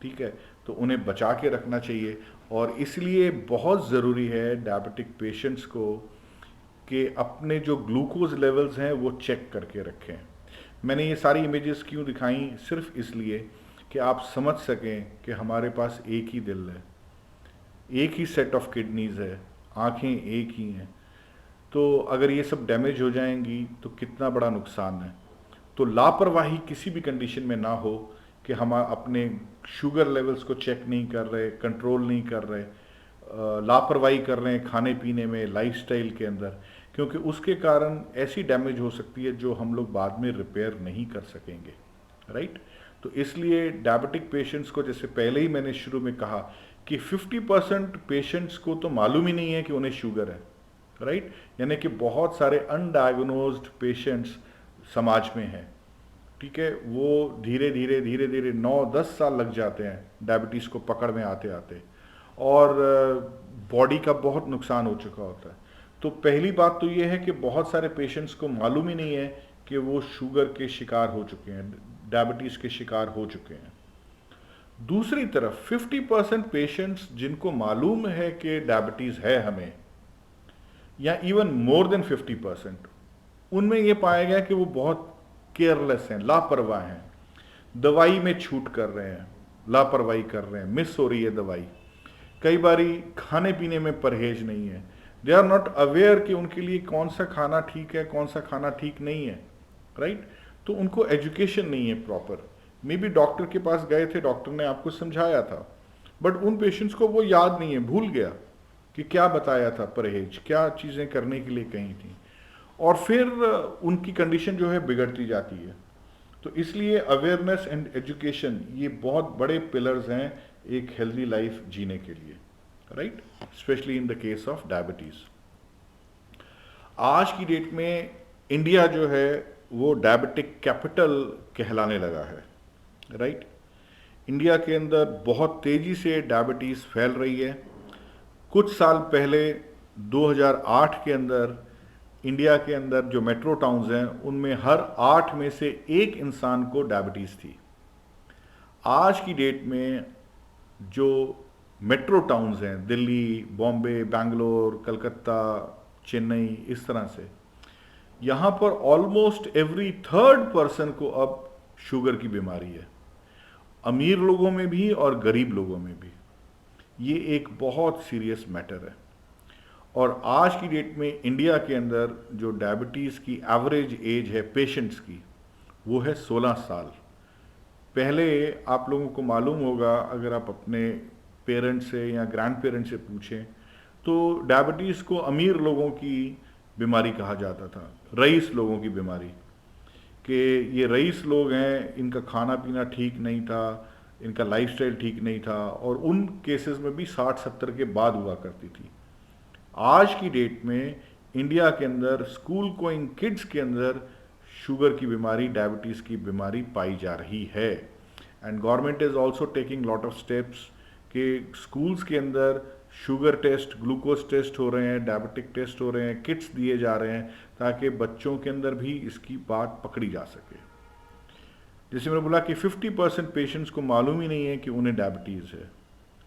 ठीक है, तो उन्हें बचा के रखना चाहिए। और इसलिए बहुत ज़रूरी है डायबिटिक पेशेंट्स को कि अपने जो ग्लूकोज लेवल्स हैं वो चेक करके रखें। मैंने ये सारी इमेजेस क्यों दिखाई, सिर्फ इसलिए कि आप समझ सकें कि हमारे पास एक ही दिल है, एक ही सेट ऑफ किडनीज है, आँखें एक ही हैं। तो अगर ये सब डैमेज हो जाएंगी तो कितना बड़ा नुकसान है। तो लापरवाही किसी भी कंडीशन में ना हो कि हम अपने शुगर लेवल्स को चेक नहीं कर रहे, कंट्रोल नहीं कर रहे, लापरवाही कर रहे हैं खाने पीने में, लाइफस्टाइल के अंदर, क्योंकि उसके कारण ऐसी डैमेज हो सकती है जो हम लोग बाद में रिपेयर नहीं कर सकेंगे, राइट। तो इसलिए डायबिटिक पेशेंट्स को, जैसे पहले ही मैंने शुरू में कहा कि 50% पेशेंट्स को तो मालूम ही नहीं है कि उन्हें शुगर है, राइट। यानी कि बहुत सारे अनडायग्नोज्ड पेशेंट्स समाज में हैं, ठीक है। वो धीरे धीरे 9-10 साल लग जाते हैं डायबिटीज़ को पकड़ में आते आते, और बॉडी का बहुत नुकसान हो चुका होता है। तो पहली बात तो ये है कि बहुत सारे पेशेंट्स को मालूम ही नहीं है कि वो शुगर के शिकार हो चुके हैं, डायबिटीज़ के शिकार हो चुके हैं। दूसरी तरफ 50% पेशेंट्स जिनको मालूम है कि डायबिटीज़ है हमें, या इवन मोर देन 50%, उनमें ये पाया गया कि वो बहुत केयरलेस हैं, लापरवाह हैं, दवाई में छूट कर रहे हैं, लापरवाही कर रहे हैं, मिस हो रही है दवाई। कई बारी खाने पीने में परहेज नहीं है, दे आर नॉट अवेयर कि उनके लिए कौन सा खाना ठीक है, कौन सा खाना ठीक नहीं है, राइट। तो उनको एजुकेशन नहीं है प्रॉपर। मे बी डॉक्टर के पास गए थे, डॉक्टर ने आपको समझाया था, बट उन पेशेंट्स को वो याद नहीं है, भूल गया कि क्या बताया था परहेज, क्या चीज़ें करने के लिए कही थी, और फिर उनकी कंडीशन जो है बिगड़ती जाती है। तो इसलिए अवेयरनेस एंड एजुकेशन ये बहुत बड़े पिलर्स हैं एक हेल्दी लाइफ जीने के लिए, right, specially in the case of diabetes. आज की डेट में इंडिया जो है वो डायबिटिक कैपिटल कहलाने लगा है, राइट। इंडिया के अंदर बहुत तेज़ी से डायबिटीज़ फैल रही है। कुछ साल पहले 2008 के अंदर इंडिया के अंदर जो मेट्रो टाउन्स हैं उनमें हर 8 में से 1 इंसान को डायबिटीज़ थी। आज की डेट में जो मेट्रो टाउन्स हैं, दिल्ली, बॉम्बे, बैंगलोर, कलकत्ता, चेन्नई, इस तरह से, यहाँ पर ऑलमोस्ट एवरी 3rd पर्सन को अब शुगर की बीमारी है, अमीर लोगों में भी और गरीब लोगों में भी। ये एक बहुत सीरियस मैटर है। और आज की डेट में इंडिया के अंदर जो डायबिटीज़ की एवरेज एज है पेशेंट्स की, वो है 16 साल। पहले आप लोगों को मालूम होगा, अगर आप अपने पेरेंट्स से या ग्रैंड पेरेंट्स से पूछें, तो डायबिटीज़ को अमीर लोगों की बीमारी कहा जाता था, रईस लोगों की बीमारी, कि ये रईस लोग हैं, इनका खाना पीना ठीक नहीं था, इनका लाइफस्टाइल ठीक नहीं था, और उन केसेस में भी 60-70 के बाद हुआ करती थी। आज की डेट में इंडिया के अंदर स्कूल गोइंग किड्स के अंदर शुगर की बीमारी, डायबिटीज़ की बीमारी पाई जा रही है। And government is also taking lot of steps कि स्कूल्स के अंदर शुगर टेस्ट, ग्लूकोज टेस्ट हो रहे हैं, डायबिटिक टेस्ट हो रहे हैं, किट्स दिए जा रहे हैं, ताकि बच्चों के अंदर भी इसकी बात पकड़ी जा सके। जैसे मैंने बोला कि 50% पेशेंट्स को मालूम ही नहीं है कि उन्हें डायबिटीज़ है,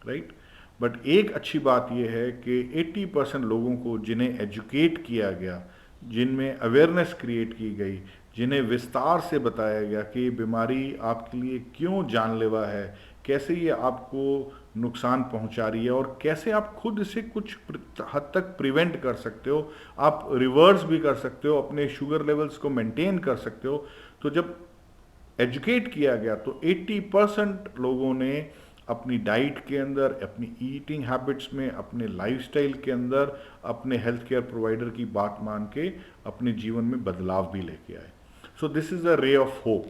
राइट। बट एक अच्छी बात यह है कि 80% लोगों को जिन्हें एजुकेट किया गया, जिनमें अवेयरनेस क्रिएट की गई, जिन्हें विस्तार से बताया गया कि ये बीमारी आपके लिए क्यों जानलेवा है, कैसे ये आपको नुकसान पहुंचा रही है और कैसे आप खुद इसे कुछ हद तक प्रिवेंट कर सकते हो, आप रिवर्स भी कर सकते हो, अपने शुगर लेवल्स को मेंटेन कर सकते हो। तो जब एजुकेट किया गया तो 80% लोगों ने अपनी डाइट के अंदर, अपनी ईटिंग हैबिट्स में, अपने लाइफस्टाइल के अंदर, अपने हेल्थ केयर प्रोवाइडर की बात मान के अपने जीवन में बदलाव भी लेके आए। So this is a ray of hope,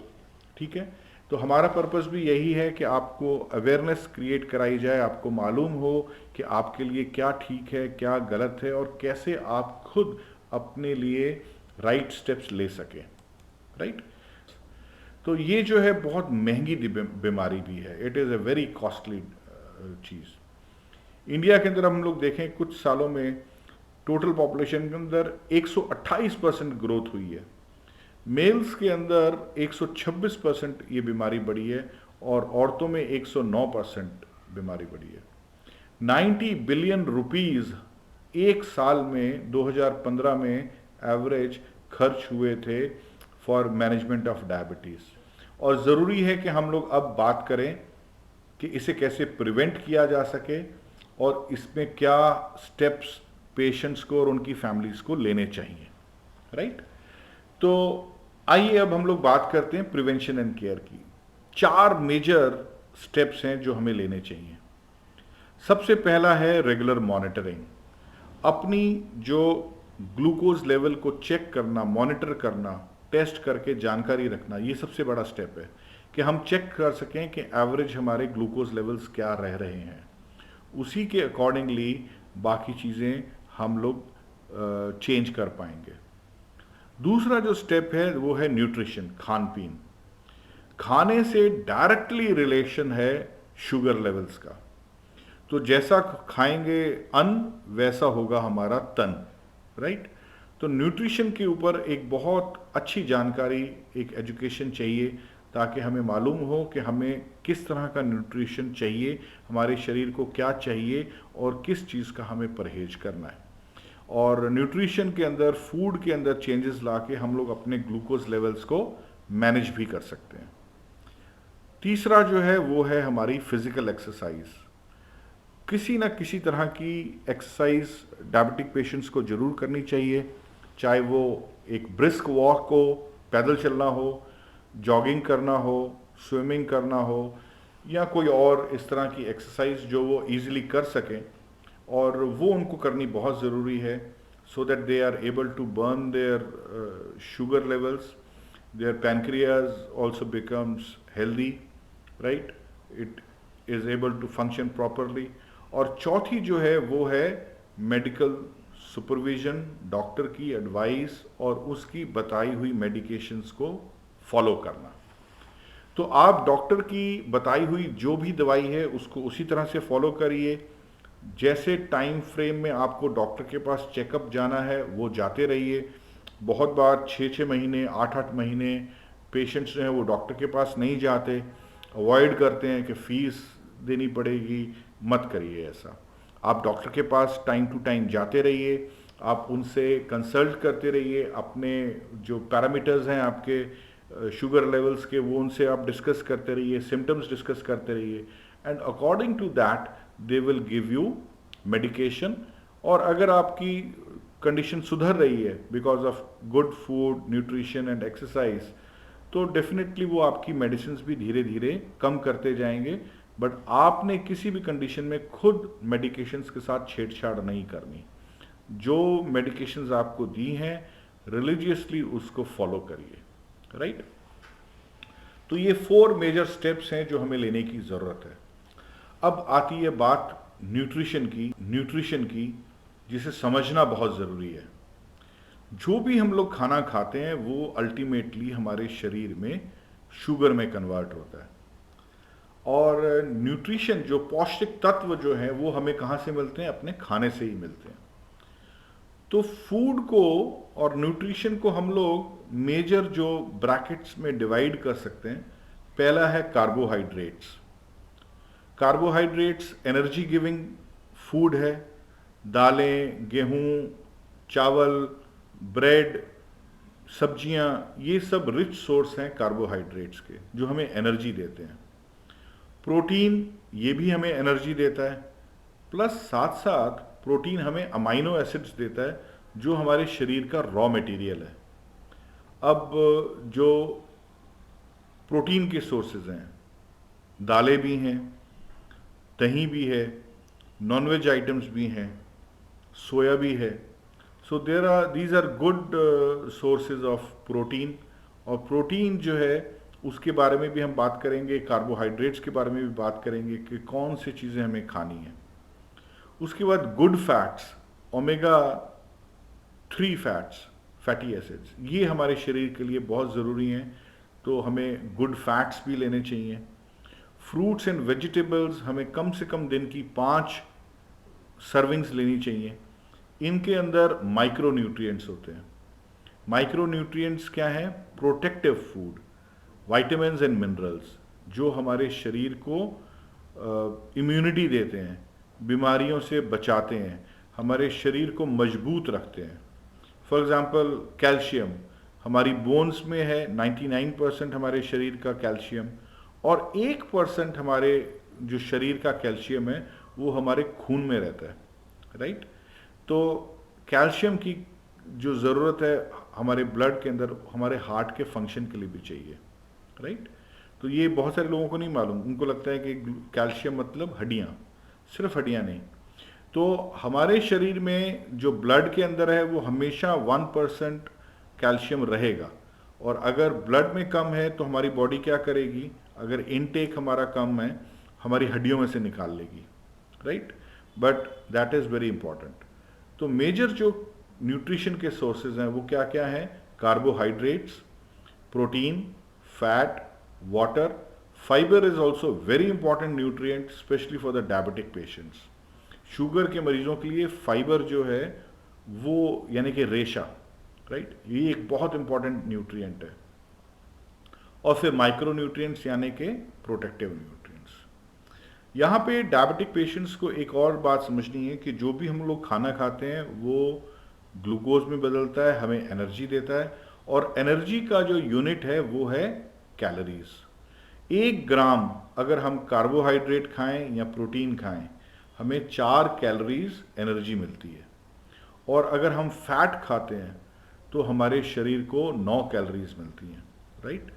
ठीक है। तो हमारा पर्पस भी यही है कि आपको अवेयरनेस क्रिएट कराई जाए, आपको मालूम हो कि आपके लिए क्या ठीक है, क्या गलत है और कैसे आप खुद अपने लिए राइट स्टेप्स ले सकें, राइट। तो ये जो है बहुत महंगी बीमारी भी है, it is a very costly cheese. India के अंदर हम लोग देखें कुछ सालों में टोटल पॉपुलेशन के अंदर 128% ग्रोथ हुई है, मेल्स के अंदर 126% ये बीमारी बढ़ी है और औरतों में 109% बीमारी बढ़ी है। 90 बिलियन रुपीस एक साल में 2015 में एवरेज खर्च हुए थे फॉर मैनेजमेंट ऑफ डायबिटीज़। और ज़रूरी है कि हम लोग अब बात करें कि इसे कैसे प्रिवेंट किया जा सके और इसमें क्या स्टेप्स पेशेंट्स को और उनकी फैमिलीज़ को लेने चाहिए, राइट। तो आइए अब हम लोग बात करते हैं प्रिवेंशन एंड केयर की। 4 मेजर स्टेप्स हैं जो हमें लेने चाहिए। सबसे पहला है रेगुलर मॉनिटरिंग। अपनी जो ग्लूकोज लेवल को चेक करना, मॉनिटर करना, टेस्ट करके जानकारी रखना, ये सबसे बड़ा स्टेप है कि हम चेक कर सकें कि एवरेज हमारे ग्लूकोज लेवल्स क्या रह रहे हैं। उसी के अकॉर्डिंगली बाकी चीज़ें हम लोग चेंज कर पाएंगे। दूसरा जो स्टेप है वो है न्यूट्रिशन, खान पीन। खाने से डायरेक्टली रिलेशन है शुगर लेवल्स का। तो जैसा खाएंगे अन्न वैसा होगा हमारा तन, राइट। तो न्यूट्रिशन के ऊपर एक बहुत अच्छी जानकारी, एक एजुकेशन चाहिए ताकि हमें मालूम हो कि हमें किस तरह का न्यूट्रिशन चाहिए, हमारे शरीर को क्या चाहिए और किस चीज़ का हमें परहेज करना है। और न्यूट्रिशन के अंदर, फूड के अंदर चेंजेस लाके हम लोग अपने ग्लूकोज लेवल्स को मैनेज भी कर सकते हैं। तीसरा जो है वो है हमारी फिजिकल एक्सरसाइज। किसी ना किसी तरह की एक्सरसाइज डायबिटिक पेशेंट्स को ज़रूर करनी चाहिए, चाहे वो एक ब्रिस्क वॉक हो, पैदल चलना हो, जॉगिंग करना हो, स्विमिंग करना हो या कोई और इस तरह की एक्सरसाइज जो वो इजीली कर सकें, और वो उनको करनी बहुत ज़रूरी है so that they are able to burn their sugar levels, their pancreas also becomes healthy, right, it is able to function properly. और चौथी जो है वो है मेडिकल सुपरविजन, डॉक्टर की एडवाइस और उसकी बताई हुई मेडिकेशंस को फॉलो करना। तो आप डॉक्टर की बताई हुई जो भी दवाई है उसको उसी तरह से फॉलो करिए। जैसे टाइम फ्रेम में आपको डॉक्टर के पास चेकअप जाना है वो जाते रहिए। बहुत बार 6-6 महीने, 8-8 महीने पेशेंट्स जो हैं वो डॉक्टर के पास नहीं जाते, अवॉइड करते हैं कि फ़ीस देनी पड़ेगी। मत करिए ऐसा। आप डॉक्टर के पास टाइम टू टाइम जाते रहिए, आप उनसे कंसल्ट करते रहिए, अपने जो पैरामीटर्स हैं आपके शुगर लेवल्स के वो उनसे आप डिस्कस करते रहिए, सिम्टम्स डिस्कस करते रहिए, and according to that they will give you medication. और अगर आपकी कंडीशन सुधर रही है because of good food, nutrition and exercise, तो डेफिनेटली वो आपकी मेडिसिन भी धीरे धीरे कम करते जाएंगे। बट आपने किसी भी कंडीशन में खुद मेडिकेशंस के साथ छेड़छाड़ नहीं करनी। जो मेडिकेशंस आपको दी हैं रिलीजियसली उसको फॉलो करिए, राइट। तो ये 4 मेजर स्टेप्स हैं जो हमें लेने की ज़रूरत है। अब आती है बात न्यूट्रिशन की जिसे समझना बहुत ज़रूरी है। जो भी हम लोग खाना खाते हैं वो अल्टीमेटली हमारे शरीर में शुगर में कन्वर्ट होता है। और न्यूट्रिशन, जो पौष्टिक तत्व जो हैं वो हमें कहाँ से मिलते हैं? अपने खाने से ही मिलते हैं। तो फूड को और न्यूट्रिशन को हम लोग मेजर जो ब्रैकेट्स में डिवाइड कर सकते हैं पहला है carbohydrates. Carbohydrates energy giving food है। दालें, गेहूं, चावल, ब्रेड, सब्जियां, ये सब रिच सोर्स हैं कार्बोहाइड्रेट्स के, जो हमें एनर्जी देते हैं। प्रोटीन, ये भी हमें एनर्जी देता है, प्लस साथ साथ प्रोटीन हमें अमाइनो एसिड्स देता है, जो हमारे शरीर का रॉ मटेरियल है। अब जो प्रोटीन के सोर्सेज हैं, दालें भी हैं, दही भी है, नॉनवेज आइटम्स भी हैं, सोया भी है। So these are good sources of protein. और प्रोटीन जो है उसके बारे में भी हम बात करेंगे, कार्बोहाइड्रेट्स के बारे में भी बात करेंगे कि कौन सी चीज़ें हमें खानी हैं। उसके बाद good fats, omega 3 fats, fatty acids, ये हमारे शरीर के लिए बहुत ज़रूरी हैं, तो हमें गुड फैट्स भी लेने चाहिए। फ्रूट्स एंड वेजिटेबल्स हमें कम से कम दिन की 5 सर्विंग्स लेनी चाहिए। इनके अंदर माइक्रो न्यूट्रिएंट्स होते हैं। माइक्रो न्यूट्रिएंट्स क्या हैं? Protective food, vitamins and minerals, जो हमारे शरीर को इम्यूनिटी देते हैं, बीमारियों से बचाते हैं, हमारे शरीर को मजबूत रखते हैं। फॉर एग्जांपल कैल्शियम, हमारी बोन्स में है 99% हमारे शरीर का कैल्शियम, और 1% हमारे जो शरीर का कैल्शियम है वो हमारे खून में रहता है, राइट। तो कैल्शियम की जो ज़रूरत है हमारे ब्लड के अंदर, हमारे हार्ट के फंक्शन के लिए भी चाहिए, राइट। तो ये बहुत सारे लोगों को नहीं मालूम, उनको लगता है कि कैल्शियम मतलब हड्डियाँ, सिर्फ हड्डियाँ नहीं। तो हमारे शरीर में जो ब्लड के अंदर है वो हमेशा 1% कैल्शियम रहेगा, और अगर ब्लड में कम है तो हमारी बॉडी क्या करेगी? अगर इनटेक हमारा कम है, हमारी हड्डियों में से निकाल लेगी, right. But that is very important. तो मेजर जो न्यूट्रिशन के सोर्सेज हैं वो क्या क्या हैं? Carbohydrates, protein, fat, water, fibre is also very important nutrient, specially for the diabetic patients. Sugar के मरीजों के लिए फाइबर जो है वो, यानी कि रेशा, राइट, ये एक बहुत इंपॉर्टेंट न्यूट्रिएंट है। और फिर माइक्रो न्यूट्रिएंट्स यानी कि प्रोटेक्टिव न्यूट्रिएंट्स। यहाँ पे डायबिटिक पेशेंट्स को एक और बात समझनी है कि जो भी हम लोग खाना खाते हैं वो ग्लूकोज में बदलता है, हमें एनर्जी देता है, और एनर्जी का जो यूनिट है वो है कैलोरीज। 1 ग्राम अगर हम कार्बोहाइड्रेट खाएं या प्रोटीन खाएं, हमें 4 कैलोरीज एनर्जी मिलती है, और अगर हम फैट खाते हैं तो हमारे शरीर को 9 कैलोरीज मिलती हैं, राइट।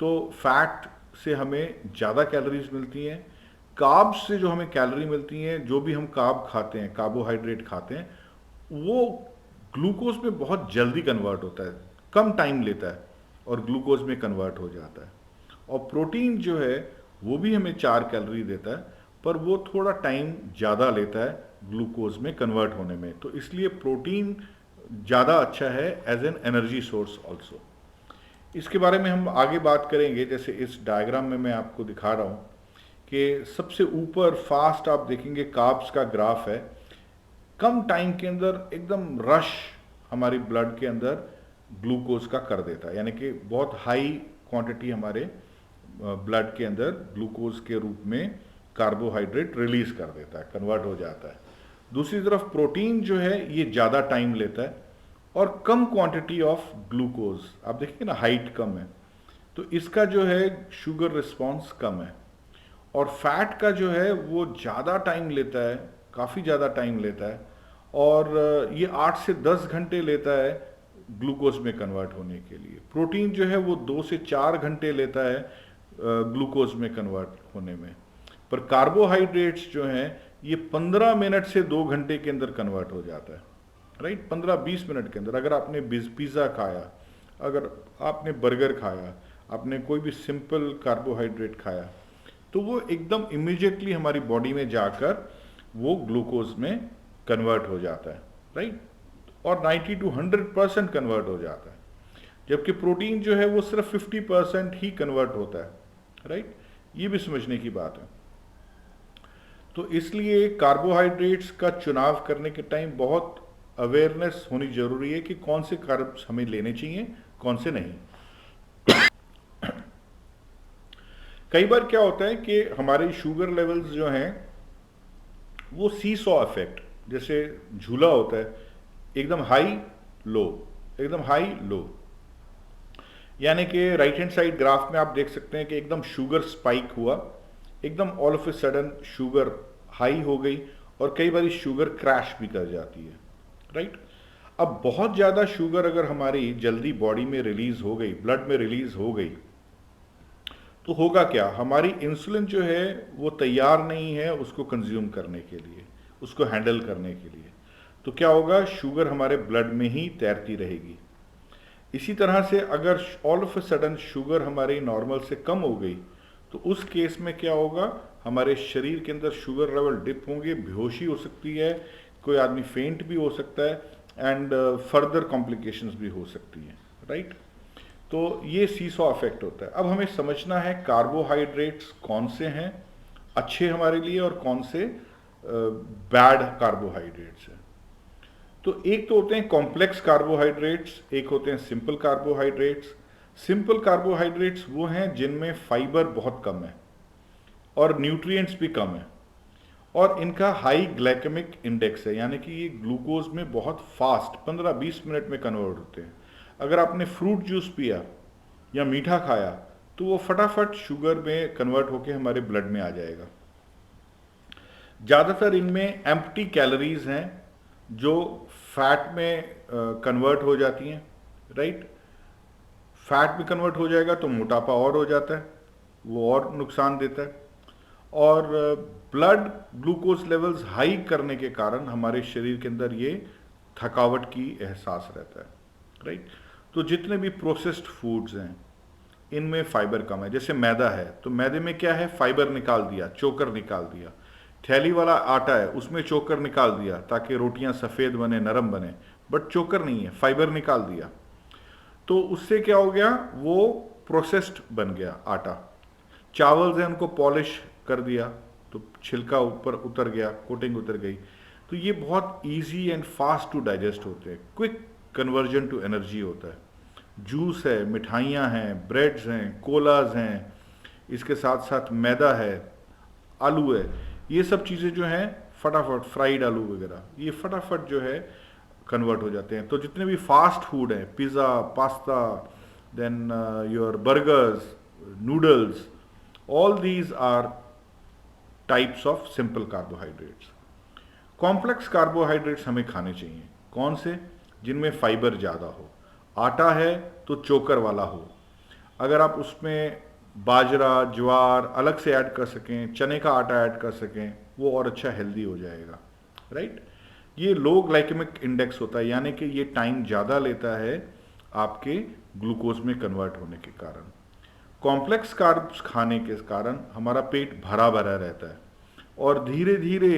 तो फैट से हमें ज़्यादा कैलोरीज मिलती हैं। कार्ब्स से जो हमें कैलोरी मिलती हैं, जो भी हम कार्ब खाते हैं, कार्बोहाइड्रेट खाते हैं, वो ग्लूकोज में बहुत जल्दी कन्वर्ट होता है, कम टाइम लेता है और ग्लूकोज में कन्वर्ट हो जाता है। और प्रोटीन जो है वो भी हमें 4 कैलोरी देता है, पर वो थोड़ा टाइम ज़्यादा लेता है ग्लूकोज में कन्वर्ट होने में। तो इसलिए प्रोटीन ज़्यादा अच्छा है as an energy source also. इसके बारे में हम आगे बात करेंगे। जैसे इस डायग्राम में मैं आपको दिखा रहा हूँ कि सबसे ऊपर फास्ट आप देखेंगे कार्ब्स का ग्राफ है, कम टाइम के अंदर एकदम रश हमारी ब्लड के अंदर ग्लूकोज का कर देता है, यानी कि बहुत हाई क्वांटिटी हमारे ब्लड के अंदर ग्लूकोज के रूप में कार्बोहाइड्रेट रिलीज कर देता है, कन्वर्ट हो जाता है। दूसरी तरफ प्रोटीन जो है ये ज़्यादा टाइम लेता है और कम क्वांटिटी ऑफ ग्लूकोज, आप देखेंगे ना हाइट कम है, तो इसका जो है शुगर रिस्पॉन्स कम है। और फैट का जो है वो ज़्यादा टाइम लेता है, काफ़ी ज़्यादा टाइम लेता है, और ये 8 से 10 घंटे लेता है ग्लूकोज में कन्वर्ट होने के लिए। प्रोटीन जो है वो 2 से 4 घंटे लेता है ग्लूकोज में कन्वर्ट होने में। पर कार्बोहाइड्रेट्स जो हैं ये 15 मिनट से 2 घंटे के अंदर कन्वर्ट हो जाता है, राइट। 15-20 मिनट के अंदर। अगर आपने पिज़्ज़ा खाया, अगर आपने बर्गर खाया, आपने कोई भी सिंपल कार्बोहाइड्रेट खाया, तो वो एकदम इमीडिएटली हमारी बॉडी में जाकर वो ग्लूकोज में कन्वर्ट हो जाता है, राइट। और 90 to 100% कन्वर्ट हो जाता है, जबकि प्रोटीन जो है वो सिर्फ 50% ही कन्वर्ट होता है, राइट। ये भी समझने की बात है। तो इसलिए कार्बोहाइड्रेट्स का चुनाव करने के टाइम बहुत अवेयरनेस होनी जरूरी है कि कौन से कार्ब्स हमें लेने चाहिए, कौन से नहीं। कई बार क्या होता है कि हमारे शुगर लेवल्स जो हैं वो सी सॉ इफेक्ट, जैसे झूला होता है, एकदम हाई लो, एकदम हाई लो, यानी कि राइट हैंड साइड ग्राफ में आप देख सकते हैं कि एकदम शुगर स्पाइक हुआ, एकदम all of a sudden sugar high हो गई, और कई बार शुगर क्रैश भी कर जाती है, राइट। अब बहुत ज़्यादा शुगर अगर हमारी जल्दी बॉडी में रिलीज हो गई, ब्लड में रिलीज हो गई, तो होगा क्या, हमारी इंसुलिन जो है वो तैयार नहीं है उसको कंज्यूम करने के लिए, उसको हैंडल करने के लिए। तो क्या होगा, शुगर हमारे ब्लड में ही तैरती रहेगी। इसी तरह से अगर all of a sudden sugar हमारी नॉर्मल से कम हो गई, तो उस केस में क्या होगा, हमारे शरीर के अंदर शुगर लेवल डिप होंगे, बेहोशी हो सकती है, कोई आदमी फेंट भी हो सकता है, एंड फर्दर कॉम्प्लिकेशंस भी हो सकती हैं, राइट। तो ये सीसॉ इफेक्ट होता है। अब हमें समझना है कार्बोहाइड्रेट्स कौन से हैं अच्छे हमारे लिए और कौन से बैड कार्बोहाइड्रेट्स हैं। तो एक तो होते हैं कॉम्प्लेक्स कार्बोहाइड्रेट्स, एक होते हैं सिंपल कार्बोहाइड्रेट्स। सिंपल कार्बोहाइड्रेट्स वो हैं जिनमें फाइबर बहुत कम है और न्यूट्रिएंट्स भी कम है, और इनका हाई ग्लाइकेमिक इंडेक्स है, यानी कि ये ग्लूकोज में बहुत फास्ट 15-20 मिनट में कन्वर्ट होते हैं। अगर आपने फ्रूट जूस पिया या मीठा खाया तो वो फटाफट शुगर में कन्वर्ट होकर हमारे ब्लड में आ जाएगा। ज़्यादातर इनमें एम्प्टी कैलोरीज हैं जो फैट में कन्वर्ट हो जाती हैं, राइट। फैट में कन्वर्ट हो जाएगा तो मोटापा और हो जाता है, वो और नुकसान देता है, और ब्लड ग्लूकोज लेवल्स हाई करने के कारण हमारे शरीर के अंदर ये थकावट की एहसास रहता है, राइट। तो जितने भी प्रोसेस्ड फूड्स हैं इनमें फाइबर कम है, जैसे मैदा है तो मैदे में क्या है, फाइबर निकाल दिया, चोकर निकाल दिया। थैली वाला आटा है उसमें चोकर निकाल दिया ताकि रोटियां सफ़ेद बने, नरम बने, बट चोकर नहीं है, फाइबर निकाल दिया। तो उससे क्या हो गया, वो प्रोसेस्ड बन गया आटा। चावल है उनको पॉलिश कर दिया तो छिलका ऊपर उतर गया, कोटिंग उतर गई। तो ये बहुत easy and fast to digest होते हैं, क्विक कन्वर्जन टू एनर्जी होता है। जूस है, मिठाइयाँ हैं, ब्रेड्स हैं, कोलाज हैं, इसके साथ साथ मैदा है, आलू है, ये सब चीज़ें जो हैं फटाफट, फ्राइड आलू वगैरह, ये फटाफट जो है कन्वर्ट हो जाते हैं। तो जितने भी फास्ट फूड हैं, pizza, pasta, then your burgers, noodles, all these are types of simple carbohydrates. Complex carbohydrates हमें खाने चाहिए, कौन से, जिनमें फाइबर ज़्यादा हो। आटा है तो चोकर वाला हो, अगर आप उसमें बाजरा, ज्वार अलग से ऐड कर सकें, चने का आटा ऐड कर सकें, वो और अच्छा हेल्दी हो जाएगा, राइट। ये लो ग्लाइकेमिक इंडेक्स होता है, यानी कि ये टाइम ज़्यादा लेता है आपके ग्लूकोज में कन्वर्ट होने के कारण। कॉम्प्लेक्स कार्ब्स खाने के कारण हमारा पेट भरा भरा रहता है और धीरे धीरे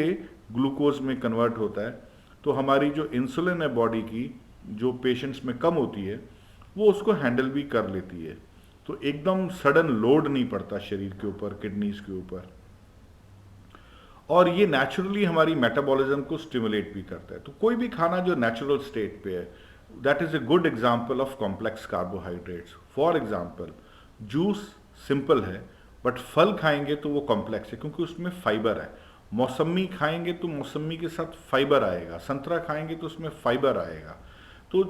ग्लूकोज में कन्वर्ट होता है, तो हमारी जो इंसुलिन है बॉडी की, जो पेशेंट्स में कम होती है, वो उसको हैंडल भी कर लेती है। तो एकदम सडन लोड नहीं पड़ता शरीर के ऊपर, किडनीज के ऊपर, और ये नेचुरली हमारी मेटाबॉलिज्म को स्टिमुलेट भी करता है। तो कोई भी खाना जो नेचुरल स्टेट पे है, that is a good example of complex carbohydrates. For example, juice simple है, बट फल खाएंगे तो वो कॉम्प्लेक्स है क्योंकि उसमें फाइबर है। मौसमी खाएंगे तो मौसमी के साथ फाइबर आएगा, संतरा खाएंगे तो उसमें फाइबर आएगा। तो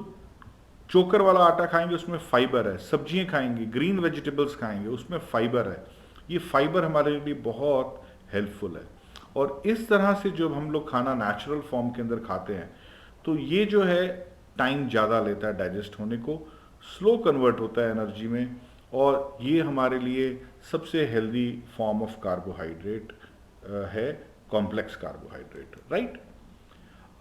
चोकर वाला आटा खाएंगे उसमें फाइबर है, सब्जियां खाएंगे, ग्रीन वेजिटेबल्स खाएंगे उसमें फाइबर है। ये फाइबर हमारे लिए बहुत हेल्पफुल है। और इस तरह से जब हम लोग खाना नेचुरल फॉर्म के अंदर खाते हैं तो ये जो है टाइम ज़्यादा लेता है डाइजेस्ट होने को, स्लो कन्वर्ट होता है एनर्जी में, और ये हमारे लिए सबसे हेल्दी फॉर्म ऑफ कार्बोहाइड्रेट है, कॉम्प्लेक्स कार्बोहाइड्रेट, राइट।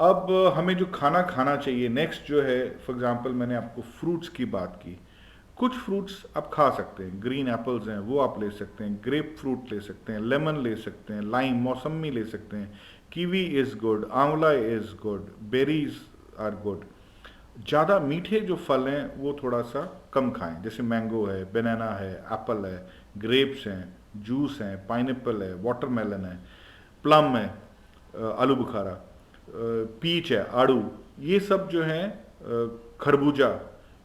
अब हमें जो खाना खाना चाहिए नेक्स्ट जो है, फॉर एग्जांपल मैंने आपको फ्रूट्स की बात की। कुछ फ्रूट्स आप खा सकते हैं, ग्रीन एप्पल्स हैं वो आप ले सकते हैं, ग्रेप फ्रूट ले सकते हैं, लेमन ले सकते हैं, लाइम, मौसमी ले सकते हैं, kiwi is good, amla is good, berries are good. ज़्यादा मीठे जो फल हैं वो थोड़ा सा कम खाएं, जैसे मैंगो है, बनाना है, एप्पल है, ग्रेप्स हैं, जूस हैं, पाइनएप्पल है, वाटरमेलन है, प्लम है, आलू बुखारा, पीच है, आड़ू, ये सब जो हैं, खरबूजा,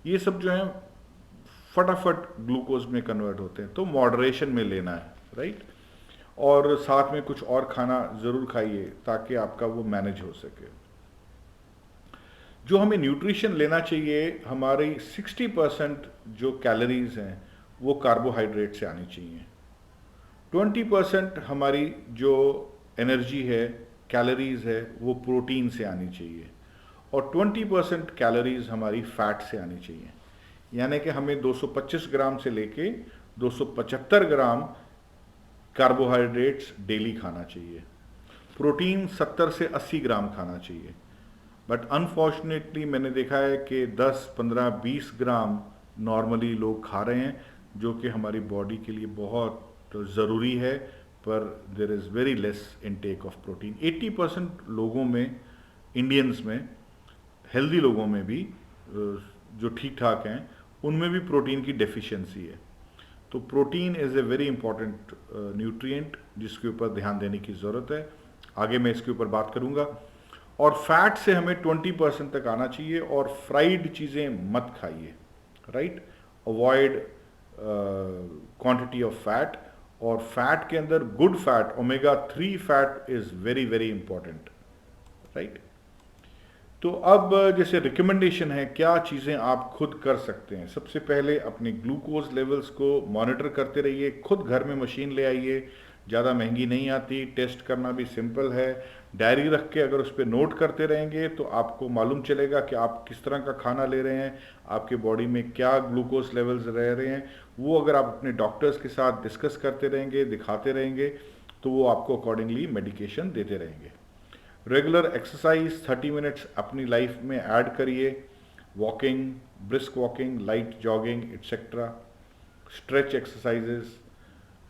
ये सब जो हैं फटाफट ग्लूकोज में कन्वर्ट होते हैं, तो मॉडरेशन में लेना है, राइट। और साथ में कुछ और खाना ज़रूर खाइए ताकि आपका वो मैनेज हो सके। जो हमें न्यूट्रिशन लेना चाहिए, हमारी 60% जो कैलोरीज हैं वो कार्बोहाइड्रेट से आनी चाहिए। 20% हमारी जो एनर्जी है, कैलोरीज है, वो प्रोटीन से आनी चाहिए, और 20% कैलोरीज हमारी फैट से आनी चाहिए। यानी कि हमें 225 ग्राम से लेके 275 ग्राम कार्बोहाइड्रेट्स डेली खाना चाहिए। प्रोटीन 70 से 80 ग्राम खाना चाहिए। बट अनफॉर्चुनेटली मैंने देखा है कि 10, 15, 20 ग्राम नॉर्मली लोग खा रहे हैं, जो कि हमारी बॉडी के लिए बहुत ज़रूरी है, पर there is very less intake of protein. 80% लोगों में, इंडियंस में, हेल्दी लोगों में भी जो ठीक ठाक हैं, उनमें भी प्रोटीन की डेफिशिएंसी है। तो protein is a very important nutrient जिसके ऊपर ध्यान देने की ज़रूरत है। आगे मैं इसके ऊपर बात करूँगा। और फैट से हमें 20% तक आना चाहिए, और फ्राइड चीज़ें मत खाइए, right. Avoid quantity of fat, और फैट के अंदर good fat, omega 3 fat is very very important, right. तो अब जैसे रिकमेंडेशन है, क्या चीज़ें आप खुद कर सकते हैं। सबसे पहले अपने ग्लूकोज लेवल्स को मॉनिटर करते रहिए। खुद घर में मशीन ले आइए, ज़्यादा महंगी नहीं आती, टेस्ट करना भी सिंपल है। डायरी रख के अगर उस पर नोट करते रहेंगे तो आपको मालूम चलेगा कि आप किस तरह का खाना ले रहे हैं, आपके बॉडी में क्या ग्लूकोज लेवल्स रह रहे हैं। वो अगर आप अपने डॉक्टर्स के साथ डिस्कस करते रहेंगे, दिखाते रहेंगे, तो वो आपको अकॉर्डिंगली मेडिकेशन देते रहेंगे। रेगुलर एक्सरसाइज 30 मिनट्स अपनी लाइफ में ऐड करिए। Walking, brisk walking, light jogging etcetera, stretch exercises.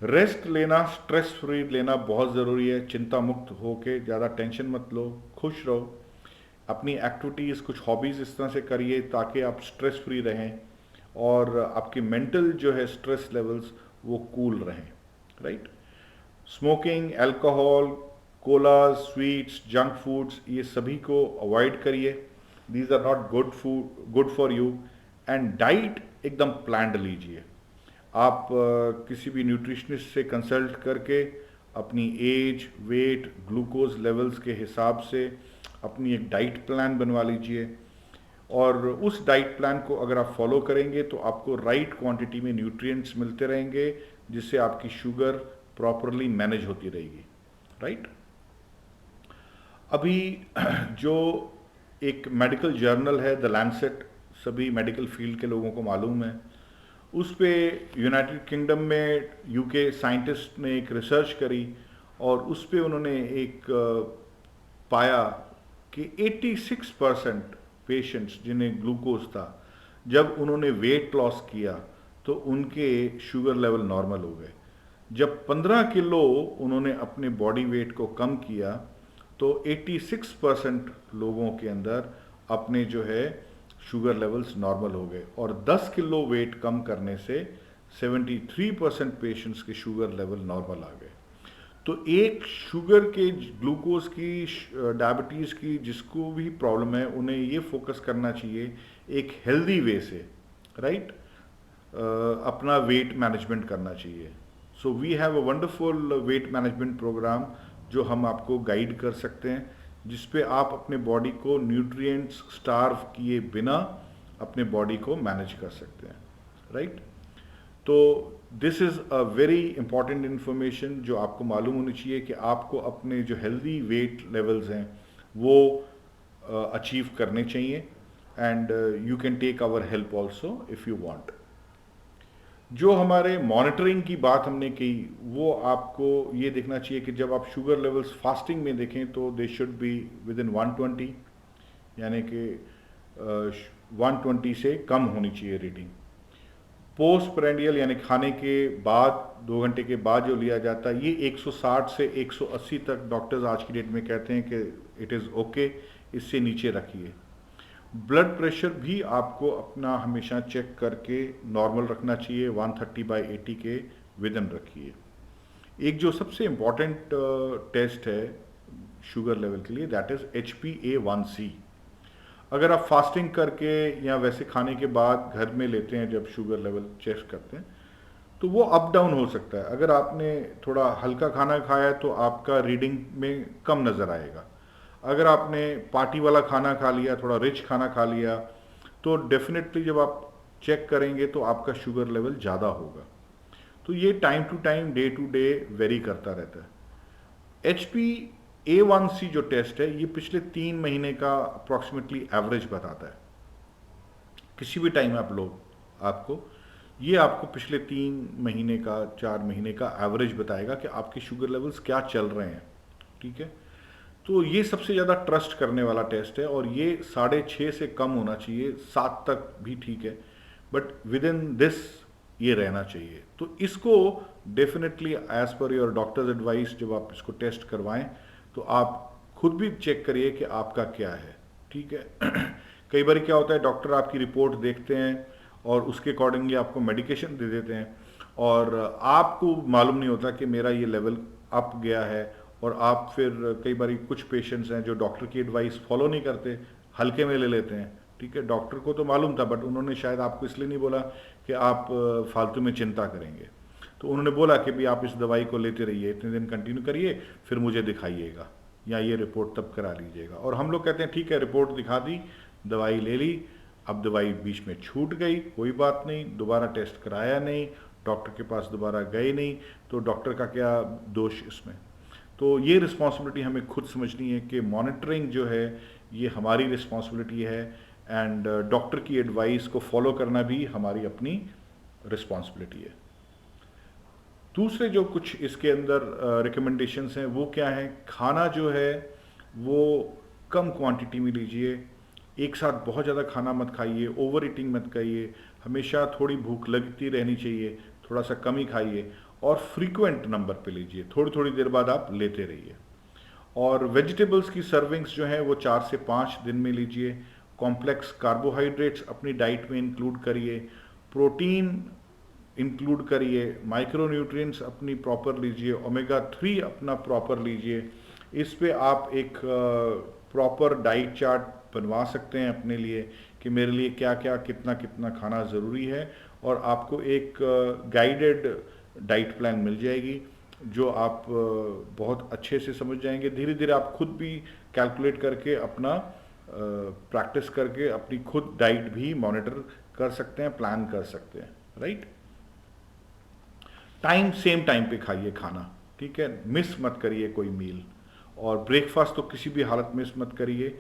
Rest लेना, स्ट्रेस फ्री लेना बहुत ज़रूरी है। चिंता मुक्त होके, ज़्यादा टेंशन मत लो, खुश रहो। अपनी एक्टिविटीज़, कुछ हॉबीज़ इस तरह से करिए ताकि आप स्ट्रेस फ्री रहें, और आपकी मेंटल जो है स्ट्रेस लेवल्स वो कूल रहें, right. Smoking, alcohol, cola, sweets, junk foods, ये सभी को अवॉइड करिए। These are not good for you. And diet एकदम प्लान्ड लीजिए। आप किसी भी न्यूट्रिशनिस्ट से कंसल्ट करके अपनी एज, वेट, ग्लूकोज लेवल्स के हिसाब से अपनी एक डाइट प्लान बनवा लीजिए, और उस डाइट प्लान को अगर आप फॉलो करेंगे तो आपको राइट क्वांटिटी में न्यूट्रिएंट्स मिलते रहेंगे, जिससे आपकी शुगर प्रॉपरली मैनेज होती रहेगी, राइट। अभी जो एक मेडिकल जर्नल है द लैंसेट, सभी मेडिकल फील्ड के लोगों को मालूम है, उस पे यूनाइटेड किंगडम में यूके साइंटिस्ट ने एक रिसर्च करी, और उस पे उन्होंने एक पाया कि 86% पेशेंट्स जिन्हें ग्लूकोज था, जब उन्होंने वेट लॉस किया तो उनके शुगर लेवल नॉर्मल हो गए। जब 15 किलो उन्होंने अपने बॉडी वेट को कम किया तो 86% लोगों के अंदर अपने जो है शुगर लेवल्स नॉर्मल हो गए, और 10 किलो वेट कम करने से 73% पेशेंट्स के शुगर लेवल नॉर्मल आ गए। तो एक शुगर के, ग्लूकोज की, डायबिटीज़ की जिसको भी प्रॉब्लम है, उन्हें ये फोकस करना चाहिए एक हेल्दी वे से, राइट, अपना वेट मैनेजमेंट करना चाहिए। So we have a wonderful weight management programme जो हम आपको गाइड कर सकते हैं, जिस पे आप अपने बॉडी को न्यूट्रिएंट्स स्टार्व किए बिना अपने बॉडी को मैनेज कर सकते हैं, राइट। तो this is a very important information जो आपको मालूम होनी चाहिए कि आपको अपने जो हेल्दी वेट लेवल्स हैं वो अचीव करने चाहिए, and you can take our help also if you want. जो हमारे मॉनिटरिंग की बात हमने की, वो आपको ये देखना चाहिए कि जब आप शुगर लेवल्स फास्टिंग में देखें तो दे शुड बी विद इन 120, यानी कि 120 से कम होनी चाहिए रीडिंग। पोस्ट प्रेंडियल यानी खाने के बाद 2 घंटे के बाद जो लिया जाता है, ये 160 से 180 तक डॉक्टर्स आज की डेट में कहते हैं कि इट इज़ ओके, इससे नीचे रखिए। ब्लड प्रेशर भी आपको अपना हमेशा चेक करके नॉर्मल रखना चाहिए, 130/80 के विदन रखिए। एक जो सबसे इम्पॉर्टेंट टेस्ट है शुगर लेवल के लिए, दैट इज़ HbA1c। अगर आप फास्टिंग करके या वैसे खाने के बाद घर में लेते हैं जब शुगर लेवल चेक करते हैं तो वो अप डाउन हो सकता है। अगर आपने थोड़ा हल्का खाना खाया तो आपका रीडिंग में कम नज़र आएगा। अगर आपने पार्टी वाला खाना खा लिया, थोड़ा रिच खाना खा लिया, तो डेफिनेटली जब आप चेक करेंगे तो आपका शुगर लेवल ज़्यादा होगा। तो ये time to time, day to day vary करता रहता है। HbA1c जो टेस्ट है ये पिछले 3 महीने का अप्रॉक्सीमेटली एवरेज बताता है। किसी भी टाइम आप लो आपको, ये आपको पिछले 3 महीने का, 4 महीने का एवरेज बताएगा कि आपके शुगर लेवल्स क्या चल रहे हैं। ठीक है, तो ये सबसे ज़्यादा ट्रस्ट करने वाला टेस्ट है और ये 6.5 से कम होना चाहिए, 7 तक भी ठीक है, बट विद इन दिस ये रहना चाहिए। तो इसको definitely as per your doctor's advice जब आप इसको टेस्ट करवाएं तो आप खुद भी चेक करिए कि आपका क्या है। ठीक है कई बार क्या होता है, डॉक्टर आपकी रिपोर्ट देखते हैं और उसके अकॉर्डिंगली आपको मेडिकेशन दे देते हैं और आपको मालूम नहीं होता कि मेरा ये लेवल अप गया है, और आप फिर कई बार कुछ पेशेंट्स हैं जो डॉक्टर की एडवाइस फॉलो नहीं करते, हल्के में ले लेते हैं। ठीक है, डॉक्टर को तो मालूम था बट उन्होंने शायद आपको इसलिए नहीं बोला कि आप फालतू में चिंता करेंगे, तो उन्होंने बोला कि भी आप इस दवाई को लेते रहिए, इतने दिन कंटिन्यू करिए, फिर मुझे दिखाइएगा या ये रिपोर्ट तब करा लीजिएगा। और हम लोग कहते हैं ठीक है, रिपोर्ट दिखा दी, दवाई ले ली, अब दवाई बीच में छूट गई, कोई बात नहीं, दोबारा टेस्ट कराया नहीं, डॉक्टर के पास दोबारा गए नहीं, तो डॉक्टर का क्या दोष इसमें। तो ये रिस्पॉन्सिबिलिटी हमें खुद समझनी है कि मॉनिटरिंग जो है ये हमारी रिस्पॉन्सिबिलिटी है, एंड डॉक्टर की एडवाइस को फॉलो करना भी हमारी अपनी रिस्पॉन्सिबिलिटी है। दूसरे जो कुछ इसके अंदर रिकमेंडेशंस हैं वो क्या है, खाना जो है वो कम क्वांटिटी में लीजिए, एक साथ बहुत ज़्यादा खाना मत खाइए, ओवर ईटिंग मत खाइए, हमेशा थोड़ी भूख लगती रहनी चाहिए, थोड़ा सा कम ही खाइए, और फ्रीक्वेंट नंबर पे लीजिए, थोड़ी थोड़ी देर बाद आप लेते रहिए। और वेजिटेबल्स की सर्विंग्स जो हैं वो 4 से 5 दिन में लीजिए। कॉम्प्लेक्स कार्बोहाइड्रेट्स अपनी डाइट में इंक्लूड करिए, प्रोटीन इंक्लूड करिए, माइक्रोन्यूट्रिएंट्स अपनी प्रॉपर लीजिए, ओमेगा 3 अपना प्रॉपर लीजिए। इस पे आप एक प्रॉपर डाइट चार्ट बनवा सकते हैं अपने लिए कि मेरे लिए क्या क्या कितना कितना खाना ज़रूरी है, और आपको एक गाइडेड डाइट प्लान मिल जाएगी जो आप बहुत अच्छे से समझ जाएंगे। धीरे धीरे आप खुद भी कैलकुलेट करके अपना प्रैक्टिस करके अपनी खुद डाइट भी मॉनिटर कर सकते हैं, प्लान कर सकते हैं। राइट, टाइम सेम टाइम पे खाइए खाना, ठीक है, मिस मत करिए कोई मील, और ब्रेकफास्ट तो किसी भी हालत में मिस मत करिए।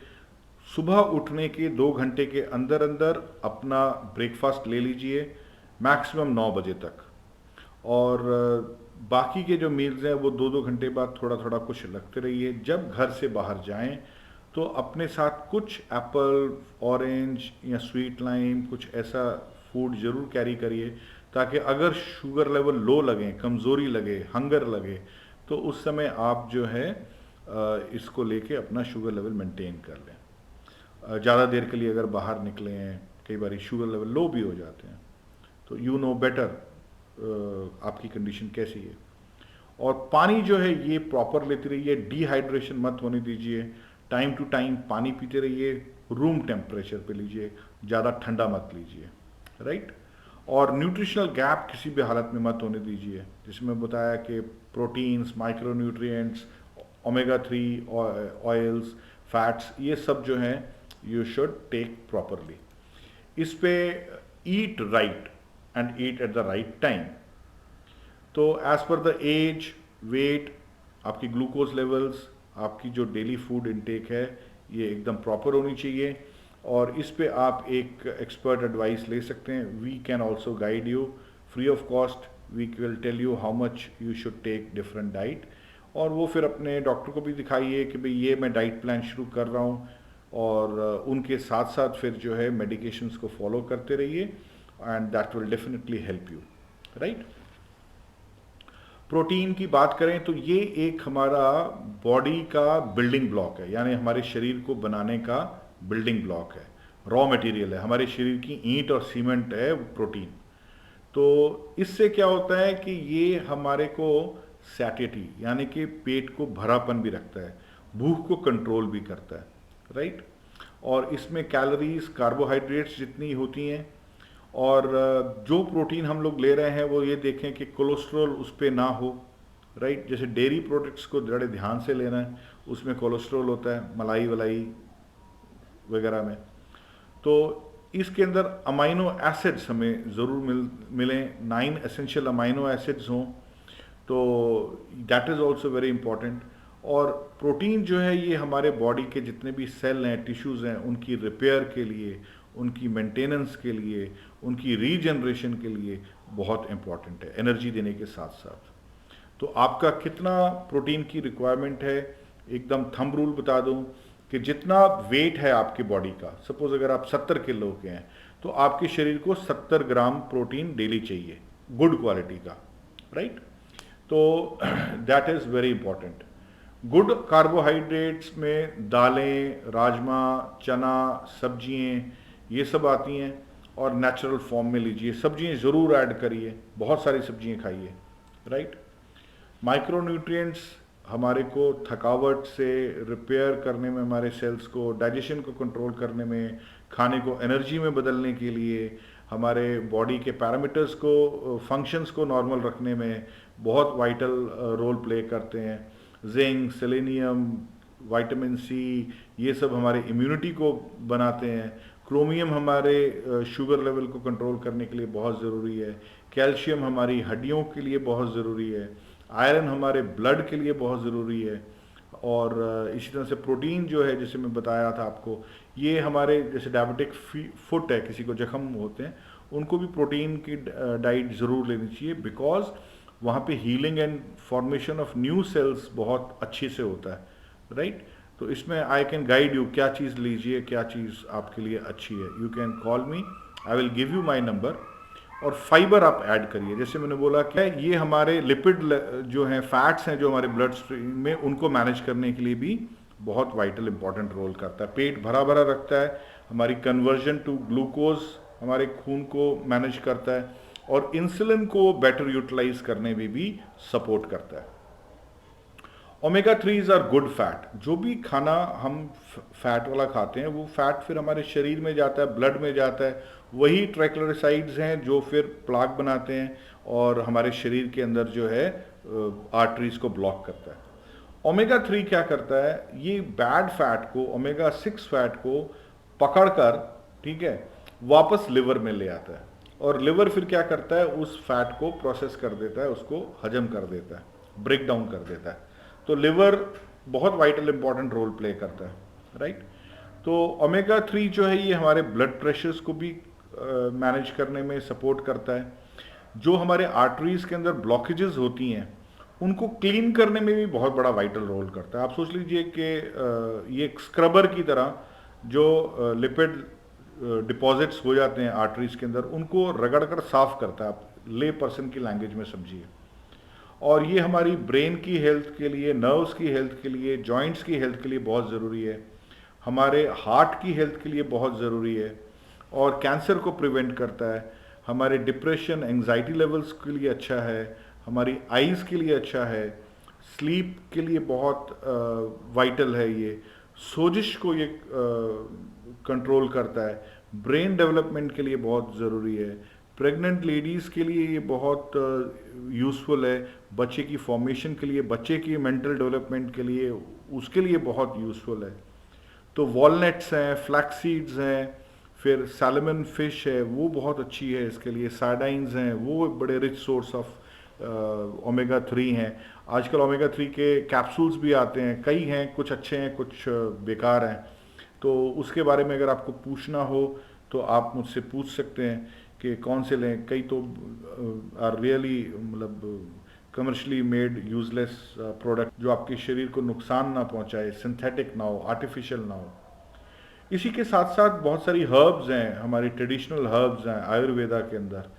सुबह उठने के 2 घंटे के अंदर अंदर अपना ब्रेकफास्ट ले लीजिए, मैक्सिमम 9 बजे तक, और बाकी के जो मील्स हैं वो 2-2 घंटे बाद थोड़ा थोड़ा कुछ रखते रहिए। जब घर से बाहर जाएं तो अपने साथ कुछ एप्पल, ऑरेंज या स्वीट लाइम, कुछ ऐसा फूड ज़रूर कैरी करिए, ताकि अगर शुगर लेवल लो लगे, कमज़ोरी लगे, हंगर लगे, तो उस समय आप जो है इसको लेके अपना शुगर लेवल मेंटेन कर लें। ज़्यादा देर के लिए अगर बाहर निकले हैं, कई बार शुगर लेवल लो भी हो जाते हैं, तो यू नो बेटर आपकी कंडीशन कैसी है। और पानी जो है ये प्रॉपर लेते रहिए, डिहाइड्रेशन मत होने दीजिए, टाइम टू टाइम पानी पीते रहिए, रूम टेम्परेचर पे लीजिए, ज़्यादा ठंडा मत लीजिए। राइट, और न्यूट्रिशनल गैप किसी भी हालत में मत होने दीजिए, जिसमें बताया कि proteins, micronutrients, omega 3 oils, fats, ये सब जो हैं यू शुड टेक प्रॉपरली। इस पे eat right and eat at the right time. तो as per the age, weight, आपकी ग्लूकोज लेवल्स, आपकी जो डेली फूड इनटेक है ये एकदम प्रॉपर होनी चाहिए, और इस पे आप एक एक्सपर्ट एडवाइस ले सकते हैं। We can also guide you free of cost, we will tell you how much you should take different diet, और वो फिर अपने डॉक्टर को भी दिखाइए कि भाई ये मैं डाइट प्लान शुरू कर रहा हूँ, और उनके साथ साथ फिर जो है मेडिकेशंस को फॉलो करते रहिए, and that will definitely help you. Right, protein की बात करें तो ये एक हमारा बॉडी का बिल्डिंग ब्लॉक है, यानी हमारे शरीर को बनाने का बिल्डिंग ब्लॉक है, रॉ मटेरियल है, हमारे शरीर की ईंट और सीमेंट है प्रोटीन। तो इससे क्या होता है कि ये हमारे को सैटिटी यानी कि पेट को भरापन भी रखता है, भूख को कंट्रोल भी करता है। राइट, और इसमें कैलोरीज कार्बोहाइड्रेट्स जितनी होती हैं, और जो प्रोटीन हम लोग ले रहे हैं वो ये देखें कि कोलेस्ट्रॉल उस पर ना हो, राइट। जैसे डेयरी प्रोडक्ट्स को बड़े ध्यान से लेना है, उसमें कोलेस्ट्रॉल होता है मलाई वलाई वगैरह में। तो इसके अंदर अमाइनो एसिड्स हमें ज़रूर मिलें, 9 एसेंशियल अमाइनो एसिड्स हों, तो that is also very important. और प्रोटीन जो है ये हमारे बॉडी के जितने भी सेल हैं, टिश्यूज़ हैं, उनकी रिपेयर के लिए, उनकी मेंटेनेंस के लिए, उनकी रीजनरेशन के लिए बहुत इंपॉर्टेंट है, एनर्जी देने के साथ साथ। तो आपका कितना प्रोटीन की रिक्वायरमेंट है, एकदम थंब रूल बता दूं कि जितना वेट है आपकी बॉडी का, सपोज अगर आप 70 किलो के हैं तो आपके शरीर को 70 ग्राम प्रोटीन डेली चाहिए, गुड क्वालिटी का, राइट। तो that is very important. Good carbohydrates में दालें, राजमा, चना, सब्जियाँ ये सब आती हैं, और नेचुरल फॉर्म में लीजिए, सब्जियाँ ज़रूर ऐड करिए, बहुत सारी सब्जियाँ खाइए, राइट। माइक्रोन्यूट्रिएंट्स हमारे को थकावट से रिपेयर करने में, हमारे सेल्स को डाइजेशन को कंट्रोल करने में, खाने को एनर्जी में बदलने के लिए, हमारे बॉडी के पैरामीटर्स को, फंक्शंस को नॉर्मल रखने में बहुत वाइटल रोल प्ले करते हैं। जिंक, सेलेनियम, विटामिन सी ये सब हमारे इम्यूनिटी को बनाते हैं। क्रोमियम हमारे शुगर लेवल को कंट्रोल करने के लिए बहुत ज़रूरी है। कैल्शियम हमारी हड्डियों के लिए बहुत ज़रूरी है। आयरन हमारे ब्लड के लिए बहुत ज़रूरी है। और इसी तरह से प्रोटीन जो है, जैसे मैं बताया था आपको, ये हमारे जैसे डायबिटिक फुट है, किसी को जख्म होते हैं, उनको भी प्रोटीन की डाइट ज़रूर लेनी चाहिए, बिकॉज वहाँ पे healing and formation of new sales बहुत अच्छे से होता है, राइट। तो इसमें आई कैन गाइड यू क्या चीज़ लीजिए, क्या चीज़ आपके लिए अच्छी है। You can call me, I will give you my number. और फाइबर आप ऐड करिए, जैसे मैंने बोला कि ये हमारे लिपिड जो हैं, फैट्स हैं जो हमारे ब्लड स्ट्रीम में, उनको मैनेज करने के लिए भी बहुत वाइटल इंपॉर्टेंट रोल करता है। पेट भरा भरा रखता है, हमारी कन्वर्जन टू ग्लूकोज हमारे खून को मैनेज करता है, और इंसुलिन को बेटर यूटिलाइज करने में भी सपोर्ट करता है। Omega 3s are good fat. जो भी खाना हम फैट वाला खाते हैं वो फैट फिर हमारे शरीर में जाता है, ब्लड में जाता है, वही ट्राइग्लिसराइड्स हैं जो फिर प्लाक बनाते हैं और हमारे शरीर के अंदर जो है आर्टरीज को ब्लॉक करता है। ओमेगा 3 क्या करता है, ये बैड फैट को, ओमेगा 6 फैट को पकड़कर, ठीक है, वापस लिवर में ले आता है, और लिवर फिर क्या करता है, उस फैट को प्रोसेस कर देता है, उसको हजम कर देता है, ब्रेक डाउन कर देता है। तो लिवर बहुत वाइटल इंपॉर्टेंट रोल प्ले करता है, राइट। तो ओमेगा 3 जो है ये हमारे ब्लड प्रेशर्स को भी मैनेज करने में सपोर्ट करता है। जो हमारे आर्टरीज के अंदर ब्लॉकेजेस होती हैं उनको क्लीन करने में भी बहुत बड़ा वाइटल रोल करता है। आप सोच लीजिए कि ये एक स्क्रबर की तरह, जो लिपिड डिपॉजिट्स हो जाते हैं आर्टरीज के अंदर, उनको रगड़ कर साफ करता है, आप ले पर्सन की लैंग्वेज में समझिए। और ये हमारी ब्रेन की हेल्थ के लिए, नर्व्स की हेल्थ के लिए, जॉइंट्स की हेल्थ के लिए बहुत ज़रूरी है, हमारे हार्ट की हेल्थ के लिए बहुत ज़रूरी है, और कैंसर को प्रिवेंट करता है, हमारे डिप्रेशन, एंजाइटी लेवल्स के लिए अच्छा है, हमारी आईज़ के लिए अच्छा है, स्लीप के लिए बहुत वाइटल है, ये सोजिश को ये कंट्रोल करता है, ब्रेन डेवलपमेंट के लिए बहुत ज़रूरी है, प्रेग्नेंट लेडीज़ के लिए ये बहुत यूज़फुल है, बच्चे की फॉर्मेशन के लिए, बच्चे की मेंटल डेवलपमेंट के लिए, उसके लिए बहुत यूज़फुल है। तो वॉलनट्स हैं, फ्लैक्स सीड्स हैं, फिर सैल्मन फिश है, वो बहुत अच्छी है इसके लिए, सार्डाइंस हैं, वो बड़े रिच सोर्स ऑफ ओमेगा 3 हैं। आजकल ओमेगा 3 के कैप्सूल्स भी आते हैं, कई हैं, कुछ अच्छे हैं, कुछ बेकार हैं। तो उसके बारे में अगर आपको पूछना हो तो आप मुझसे पूछ सकते हैं कि कौन से लें। कई तो आर रियली मतलब कमर्शियली मेड यूजलेस प्रोडक्ट, जो आपके शरीर को नुकसान ना पहुंचाए, सिंथेटिक ना हो, आर्टिफिशियल ना हो। इसी के साथ साथ बहुत सारी हर्ब्स हैं, हमारी ट्रेडिशनल हर्ब्स हैं आयुर्वेदा के अंदर,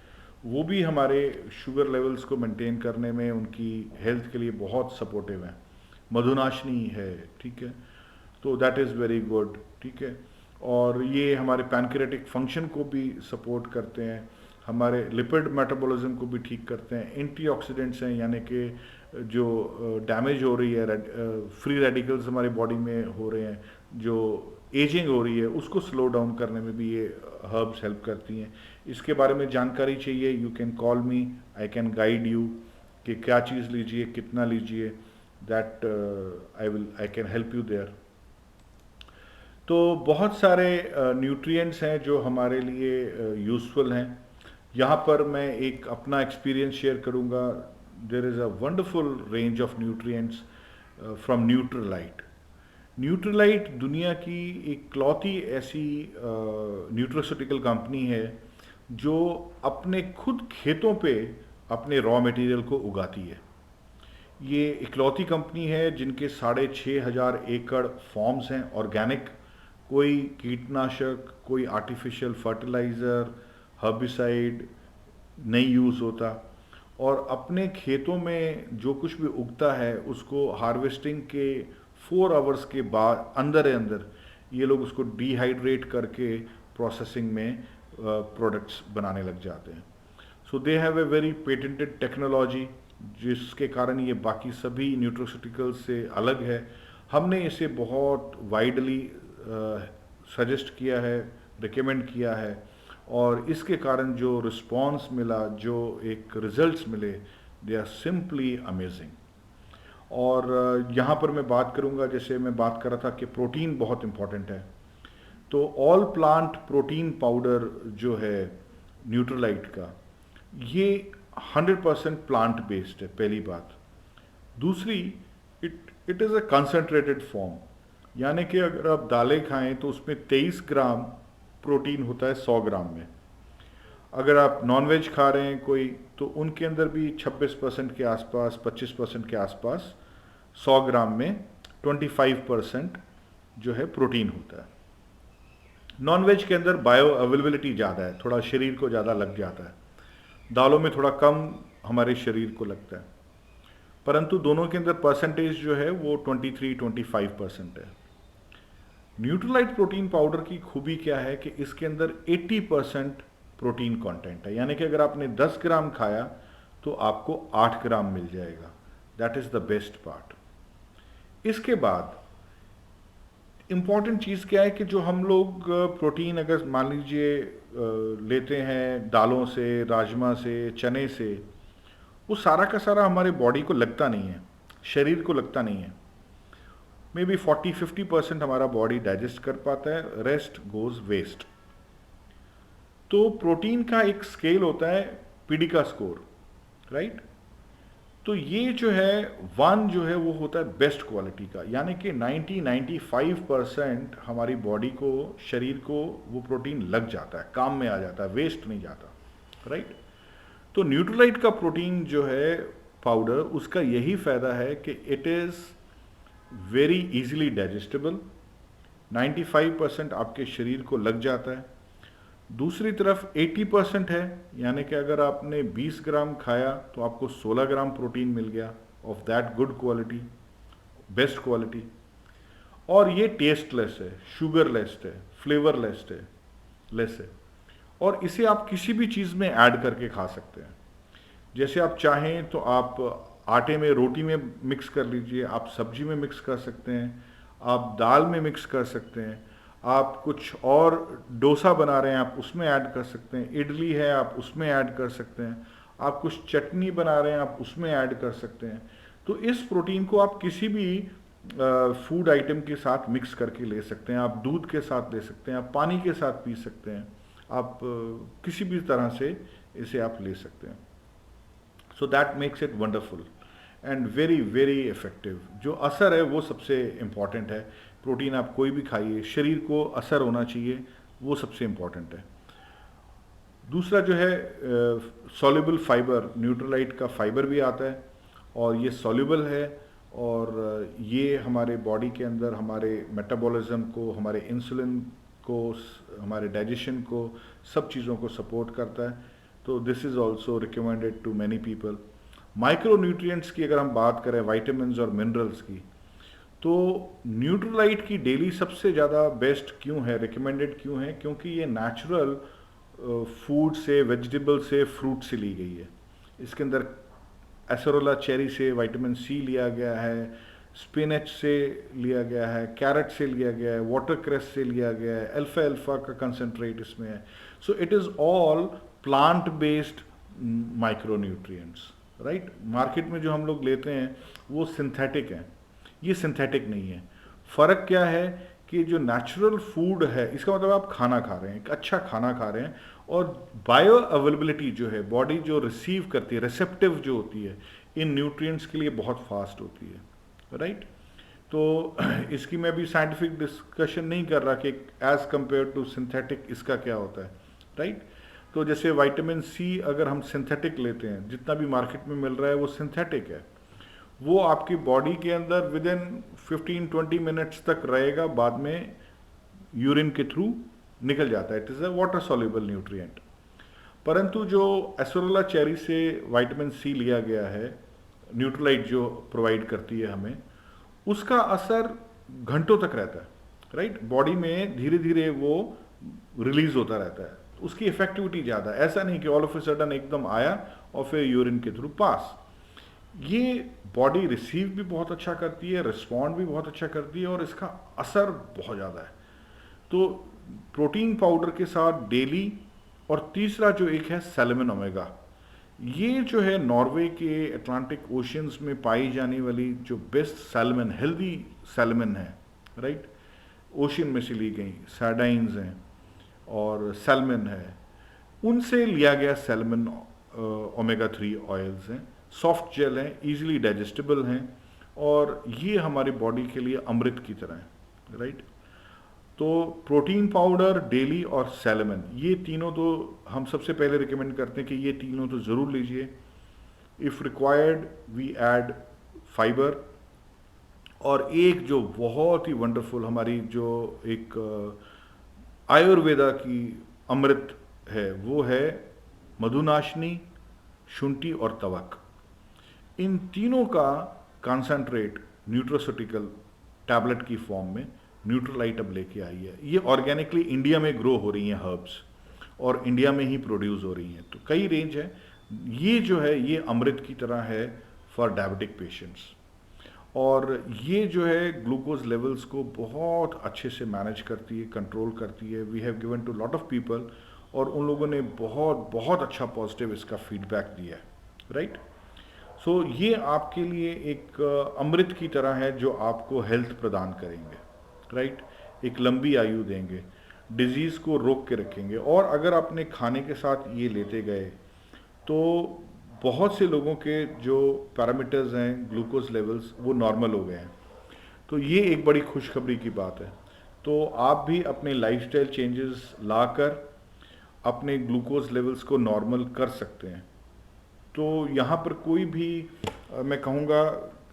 वो भी हमारे शुगर लेवल्स को मेंटेन करने में, उनकी हेल्थ के लिए बहुत सपोर्टिव हैं। मधुनाशनी है, ठीक है, तो दैट इज़ वेरी गुड, ठीक है। और ये हमारे पैनक्रियाटिक फंक्शन को भी सपोर्ट करते हैं, हमारे लिपिड मेटाबॉलिज्म को भी ठीक करते हैं। एंटीऑक्सीडेंट्स हैं, यानी कि जो डैमेज हो रही है, फ्री रेडिकल्स हमारी बॉडी में हो रहे हैं, जो एजिंग हो रही है उसको स्लो डाउन करने में भी ये हर्ब्स हेल्प करती हैं। इसके बारे में जानकारी चाहिए, you can call me, I can guide you कि क्या चीज़ लीजिए, कितना लीजिए, that I can help you there. तो बहुत सारे न्यूट्रिएंट्स हैं जो हमारे लिए यूज़फुल हैं। यहाँ पर मैं एक अपना एक्सपीरियंस शेयर करूँगा। There is a wonderful range of nutrients from Nutrilite. Nutrilite दुनिया की इकलौती ऐसी न्यूट्रोस्यूटिकल कंपनी है जो अपने खुद खेतों पे अपने रॉ मटेरियल को उगाती है। ये इकलौती कंपनी है जिनके 6,500 एकड़ फॉर्म्स हैं ऑर्गेनिक, कोई कीटनाशक, कोई आर्टिफिशियल फर्टिलाइज़र, हर्बिसाइड नहीं यूज़ होता, और अपने खेतों में जो कुछ भी उगता है उसको हार्वेस्टिंग के 4 आवर्स के बाद अंदर ये लोग उसको डिहाइड्रेट करके प्रोसेसिंग में प्रोडक्ट्स बनाने लग जाते हैं। So they have a very patented technology जिसके कारण ये बाकी सभी न्यूट्रोस्यूटिकल्स से अलग है। हमने इसे बहुत वाइडली सजेस्ट किया है, रिकमेंड किया है, और इसके कारण जो रिस्पॉन्स मिला, जो एक रिजल्ट्स मिले, दे आर सिंपली अमेजिंग। और यहाँ पर मैं बात करूँगा, जैसे मैं बात कर रहा था कि प्रोटीन बहुत इम्पॉर्टेंट है, तो ऑल प्लांट प्रोटीन पाउडर जो है न्यूट्रलाइट का, ये 100% प्लांट बेस्ड है, पहली बात। दूसरी, it is a concentrated form, यानी कि अगर आप दालें खाएं तो उसमें 23 ग्राम प्रोटीन होता है 100 ग्राम में। अगर आप नॉनवेज खा रहे हैं कोई, तो उनके अंदर भी 26% के आसपास, 25% के आसपास 100 ग्राम में 25% जो है प्रोटीन होता है। नॉनवेज के अंदर बायो अवेलेबिलिटी ज़्यादा है, थोड़ा शरीर को ज़्यादा लग जाता है, दालों में थोड़ा कम हमारे शरीर को लगता है, परंतु दोनों के अंदर परसेंटेज जो है वो 23-25% है। न्यूट्रलाइट प्रोटीन पाउडर की खूबी क्या है कि इसके अंदर 80% प्रोटीन कंटेंट है, यानी कि अगर आपने 10 ग्राम खाया तो आपको 8 ग्राम मिल जाएगा। That is the best part. इसके बाद इम्पॉर्टेंट चीज़ क्या है कि जो हम लोग प्रोटीन अगर मान लीजिए लेते हैं दालों से, राजमा से, चने से, वो सारा का सारा हमारे बॉडी को लगता नहीं है, शरीर को लगता नहीं है। मे बी 40-50% हमारा बॉडी डाइजेस्ट कर पाता है, रेस्ट गोज वेस्ट। तो प्रोटीन का एक स्केल होता है पीडिका स्कोर, राइट? तो ये जो है 1 जो है वो होता है बेस्ट क्वालिटी का, यानी कि 90-95% हमारी बॉडी को, शरीर को वो प्रोटीन लग जाता है, काम में आ जाता है, वेस्ट नहीं जाता, राइट? तो न्यूट्रलाइट का प्रोटीन जो है पाउडर, उसका यही फ़ायदा है कि it is very easily digestible, 95% आपके शरीर को लग जाता है। दूसरी तरफ 80% है, यानी कि अगर आपने 20 ग्राम खाया तो आपको 16 ग्राम प्रोटीन मिल गया of that good quality, best quality. और ये टेस्टलेस है, शुगरलेस है, फ्लेवरलेस है, लेस है, और इसे आप किसी भी चीज़ में ऐड करके खा सकते हैं। जैसे आप चाहें तो आप आटे में, रोटी में मिक्स कर लीजिए, आप सब्जी में मिक्स कर सकते हैं, आप दाल में मिक्स कर सकते हैं, आप कुछ और डोसा बना रहे हैं आप उसमें ऐड कर सकते हैं, इडली है आप उसमें ऐड कर सकते हैं, आप कुछ चटनी बना रहे हैं आप उसमें ऐड कर सकते हैं। तो इस प्रोटीन को आप किसी भी फूड आइटम के साथ मिक्स करके ले सकते हैं, आप दूध के साथ ले सकते हैं, आप पानी के साथ पी सकते हैं, आप किसी भी तरह से इसे आप ले सकते हैं। So that makes it wonderful and very very effective. जो असर है वो सबसे इम्पॉर्टेंट है। प्रोटीन आप कोई भी खाइए, शरीर को असर होना चाहिए, वो सबसे इम्पॉर्टेंट है। दूसरा जो है सॉल्युबल फाइबर, न्यूट्रलाइट का फाइबर भी आता है और ये सॉल्युबल है, और ये हमारे बॉडी के अंदर हमारे मेटाबॉलिज्म को, हमारे इंसुलिन को, हमारे डाइजेशन को, सब चीज़ों को सपोर्ट करता है। तो this is also recommended to many people. Micro nutrients की अगर हम बात करें, वाइटामिन और मिनरल्स की, तो न्यूट्रलाइट की डेली सबसे ज़्यादा बेस्ट क्यों है, रिकमेंडेड क्यों है? क्योंकि ये नेचुरल फूड से, वेजिटेबल से, फ्रूट से ली गई है। इसके अंदर एसरोला चेरी से विटामिन सी लिया गया है, स्पिनच से लिया गया है, कैरेट से लिया गया है, वाटर क्रेस से लिया गया है, अल्फा अल्फा का कंसनट्रेट इसमें है. So it is all plant based micronutrients, right. Market में जो हम लोग लेते हैं वो सिंथेटिक हैं, ये सिंथेटिक नहीं है. फ़र्क क्या है कि जो नेचुरल फूड है, इसका मतलब आप खाना खा रहे हैं, एक अच्छा खाना खा रहे हैं, और बायो अवेलेबिलिटी जो है, बॉडी जो रिसीव करती है, रिसेप्टिव जो होती है इन न्यूट्रिएंट्स के लिए बहुत फास्ट होती है, राइट. तो इसकी मैं भी साइंटिफिक डिस्कशन नहीं कर रहा कि एज़ कंपेयर टू सिंथेटिक इसका क्या होता है, राइट. तो जैसे विटामिन सी अगर हम सिंथेटिक लेते हैं, जितना भी मार्केट में मिल रहा है वो सिंथेटिक है, वो आपकी बॉडी के अंदर विद इन 15-20 मिनट्स तक रहेगा, बाद में यूरिन के थ्रू निकल जाता है. It is a water soluble nutrient. परंतु जो एस्पेरुला चेरी से विटामिन सी लिया गया है, न्यूट्रलाइट जो प्रोवाइड करती है हमें, उसका असर घंटों तक रहता है, राइट. बॉडी में धीरे धीरे वो रिलीज होता रहता है, उसकी इफेक्टिविटी ज़्यादा है. ऐसा नहीं कि ऑल ऑफ ए सडन एकदम आया और फिर यूरिन के थ्रू पास. ये बॉडी रिसीव भी बहुत अच्छा करती है, रिस्पॉन्ड भी बहुत अच्छा करती है, और इसका असर बहुत ज़्यादा है. तो प्रोटीन पाउडर के साथ डेली, और तीसरा जो एक है सैल्मन ओमेगा, ये जो है नॉर्वे के अटलांटिक ओशियंस में पाई जाने वाली जो बेस्ट सैल्मन, हेल्दी सैल्मन है, राइट. ओशियन में से ली गई सार्डाइंस हैं और सैल्मन है, उनसे लिया गया सैल्मन ओमेगा 3 ऑयल्स हैं. सॉफ्ट जेल हैं, इजीली डाइजेस्टेबल हैं, और ये हमारी बॉडी के लिए अमृत की तरह है, राइट. तो प्रोटीन पाउडर, डेली और सैल्मन, ये तीनों तो हम सबसे पहले रिकमेंड करते हैं कि ये तीनों तो ज़रूर लीजिए. If required we add fibre. और एक जो बहुत ही वंडरफुल हमारी जो एक आयुर्वेदा की अमृत है, वो है मधुनाशनी, शुंठी और तवक. इन तीनों का कॉन्सेंट्रेट न्यूट्रोसिटिकल टैबलेट की फॉर्म में न्यूट्रलाइट अब लेके आई है. ये ऑर्गेनिकली इंडिया में ग्रो हो रही हैं हर्ब्स, और इंडिया में ही प्रोड्यूस हो रही हैं. तो कई रेंज है. ये जो है ये अमृत की तरह है फॉर डायबिटिक पेशेंट्स, और ये जो है ग्लूकोज लेवल्स को बहुत अच्छे से मैनेज करती है, कंट्रोल करती है. We have given to lot of people, और उन लोगों ने बहुत बहुत अच्छा पॉजिटिव इसका फीडबैक दिया है, राइट. सो ये आपके लिए एक अमृत की तरह है जो आपको हेल्थ प्रदान करेंगे, राइट. एक लंबी आयु देंगे, डिजीज़ को रोक के रखेंगे. और अगर अपने खाने के साथ ये लेते गए तो बहुत से लोगों के जो पैरामीटर्स हैं, ग्लूकोज लेवल्स, वो नॉर्मल हो गए हैं. तो ये एक बड़ी खुशखबरी की बात है. तो आप भी अपने लाइफस्टाइल चेंजेस लाकर अपने ग्लूकोज लेवल्स को नॉर्मल कर सकते हैं. तो यहाँ पर कोई भी मैं कहूँगा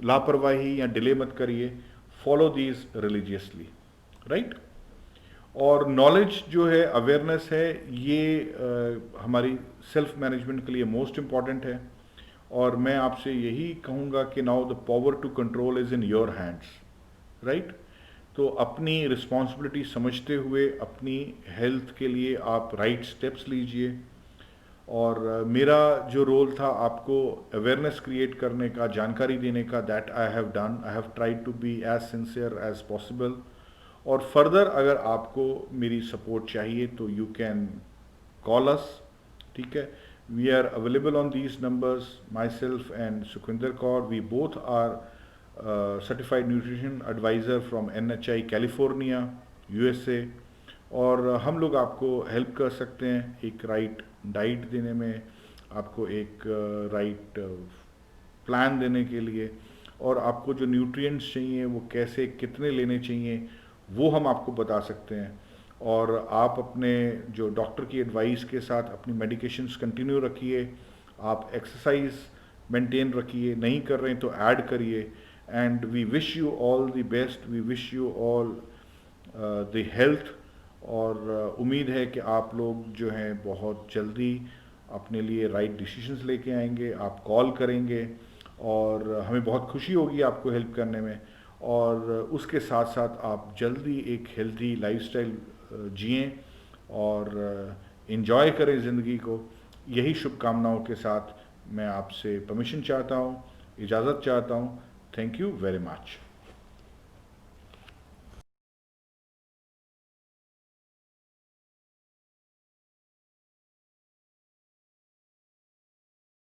लापरवाही या डिले मत करिए. Follow these religiously, right. और नॉलेज जो है, अवेयरनेस है, ये हमारी सेल्फ मैनेजमेंट के लिए मोस्ट इम्पॉर्टेंट है. और मैं आपसे यही कहूँगा कि now the power to control is in your hands, right. तो अपनी रिस्पॉन्सिबिलिटी समझते हुए अपनी हेल्थ के लिए आप राइट स्टेप्स लीजिए. और मेरा जो रोल था आपको अवेयरनेस क्रिएट करने का, जानकारी देने का, that I have done. I have tried to be as sincere as possible. और फर्दर अगर आपको मेरी सपोर्ट चाहिए तो यू कैन कॉल अस, ठीक है. We are available on these numbers. Myself and Sukhvinder Kaur, we both are certified nutrition advisor from NHI California, USA. और हम लोग आपको हेल्प कर सकते हैं एक राइट डाइट देने में, आपको एक राइट प्लान देने के लिए, और आपको जो न्यूट्रिएंट्स चाहिए वो कैसे कितने लेने चाहिए वो हम आपको बता सकते हैं. और आप अपने जो डॉक्टर की एडवाइस के साथ अपनी मेडिकेशंस कंटिन्यू रखिए. आप एक्सरसाइज मेंटेन रखिए, नहीं कर रहे हैं तो ऐड करिए. And we wish you all the best. We wish you all the health. और उम्मीद है कि आप लोग जो हैं बहुत जल्दी अपने लिए राइट डिसीजंस लेके आएंगे. आप कॉल करेंगे और हमें बहुत खुशी होगी आपको हेल्प करने में. और उसके साथ साथ आप जल्दी एक हेल्दी लाइफस्टाइल जिएं और एंजॉय करें ज़िंदगी को. यही शुभकामनाओं के साथ मैं आपसे परमिशन चाहता हूँ, इजाज़त चाहता हूँ. Thank you very much.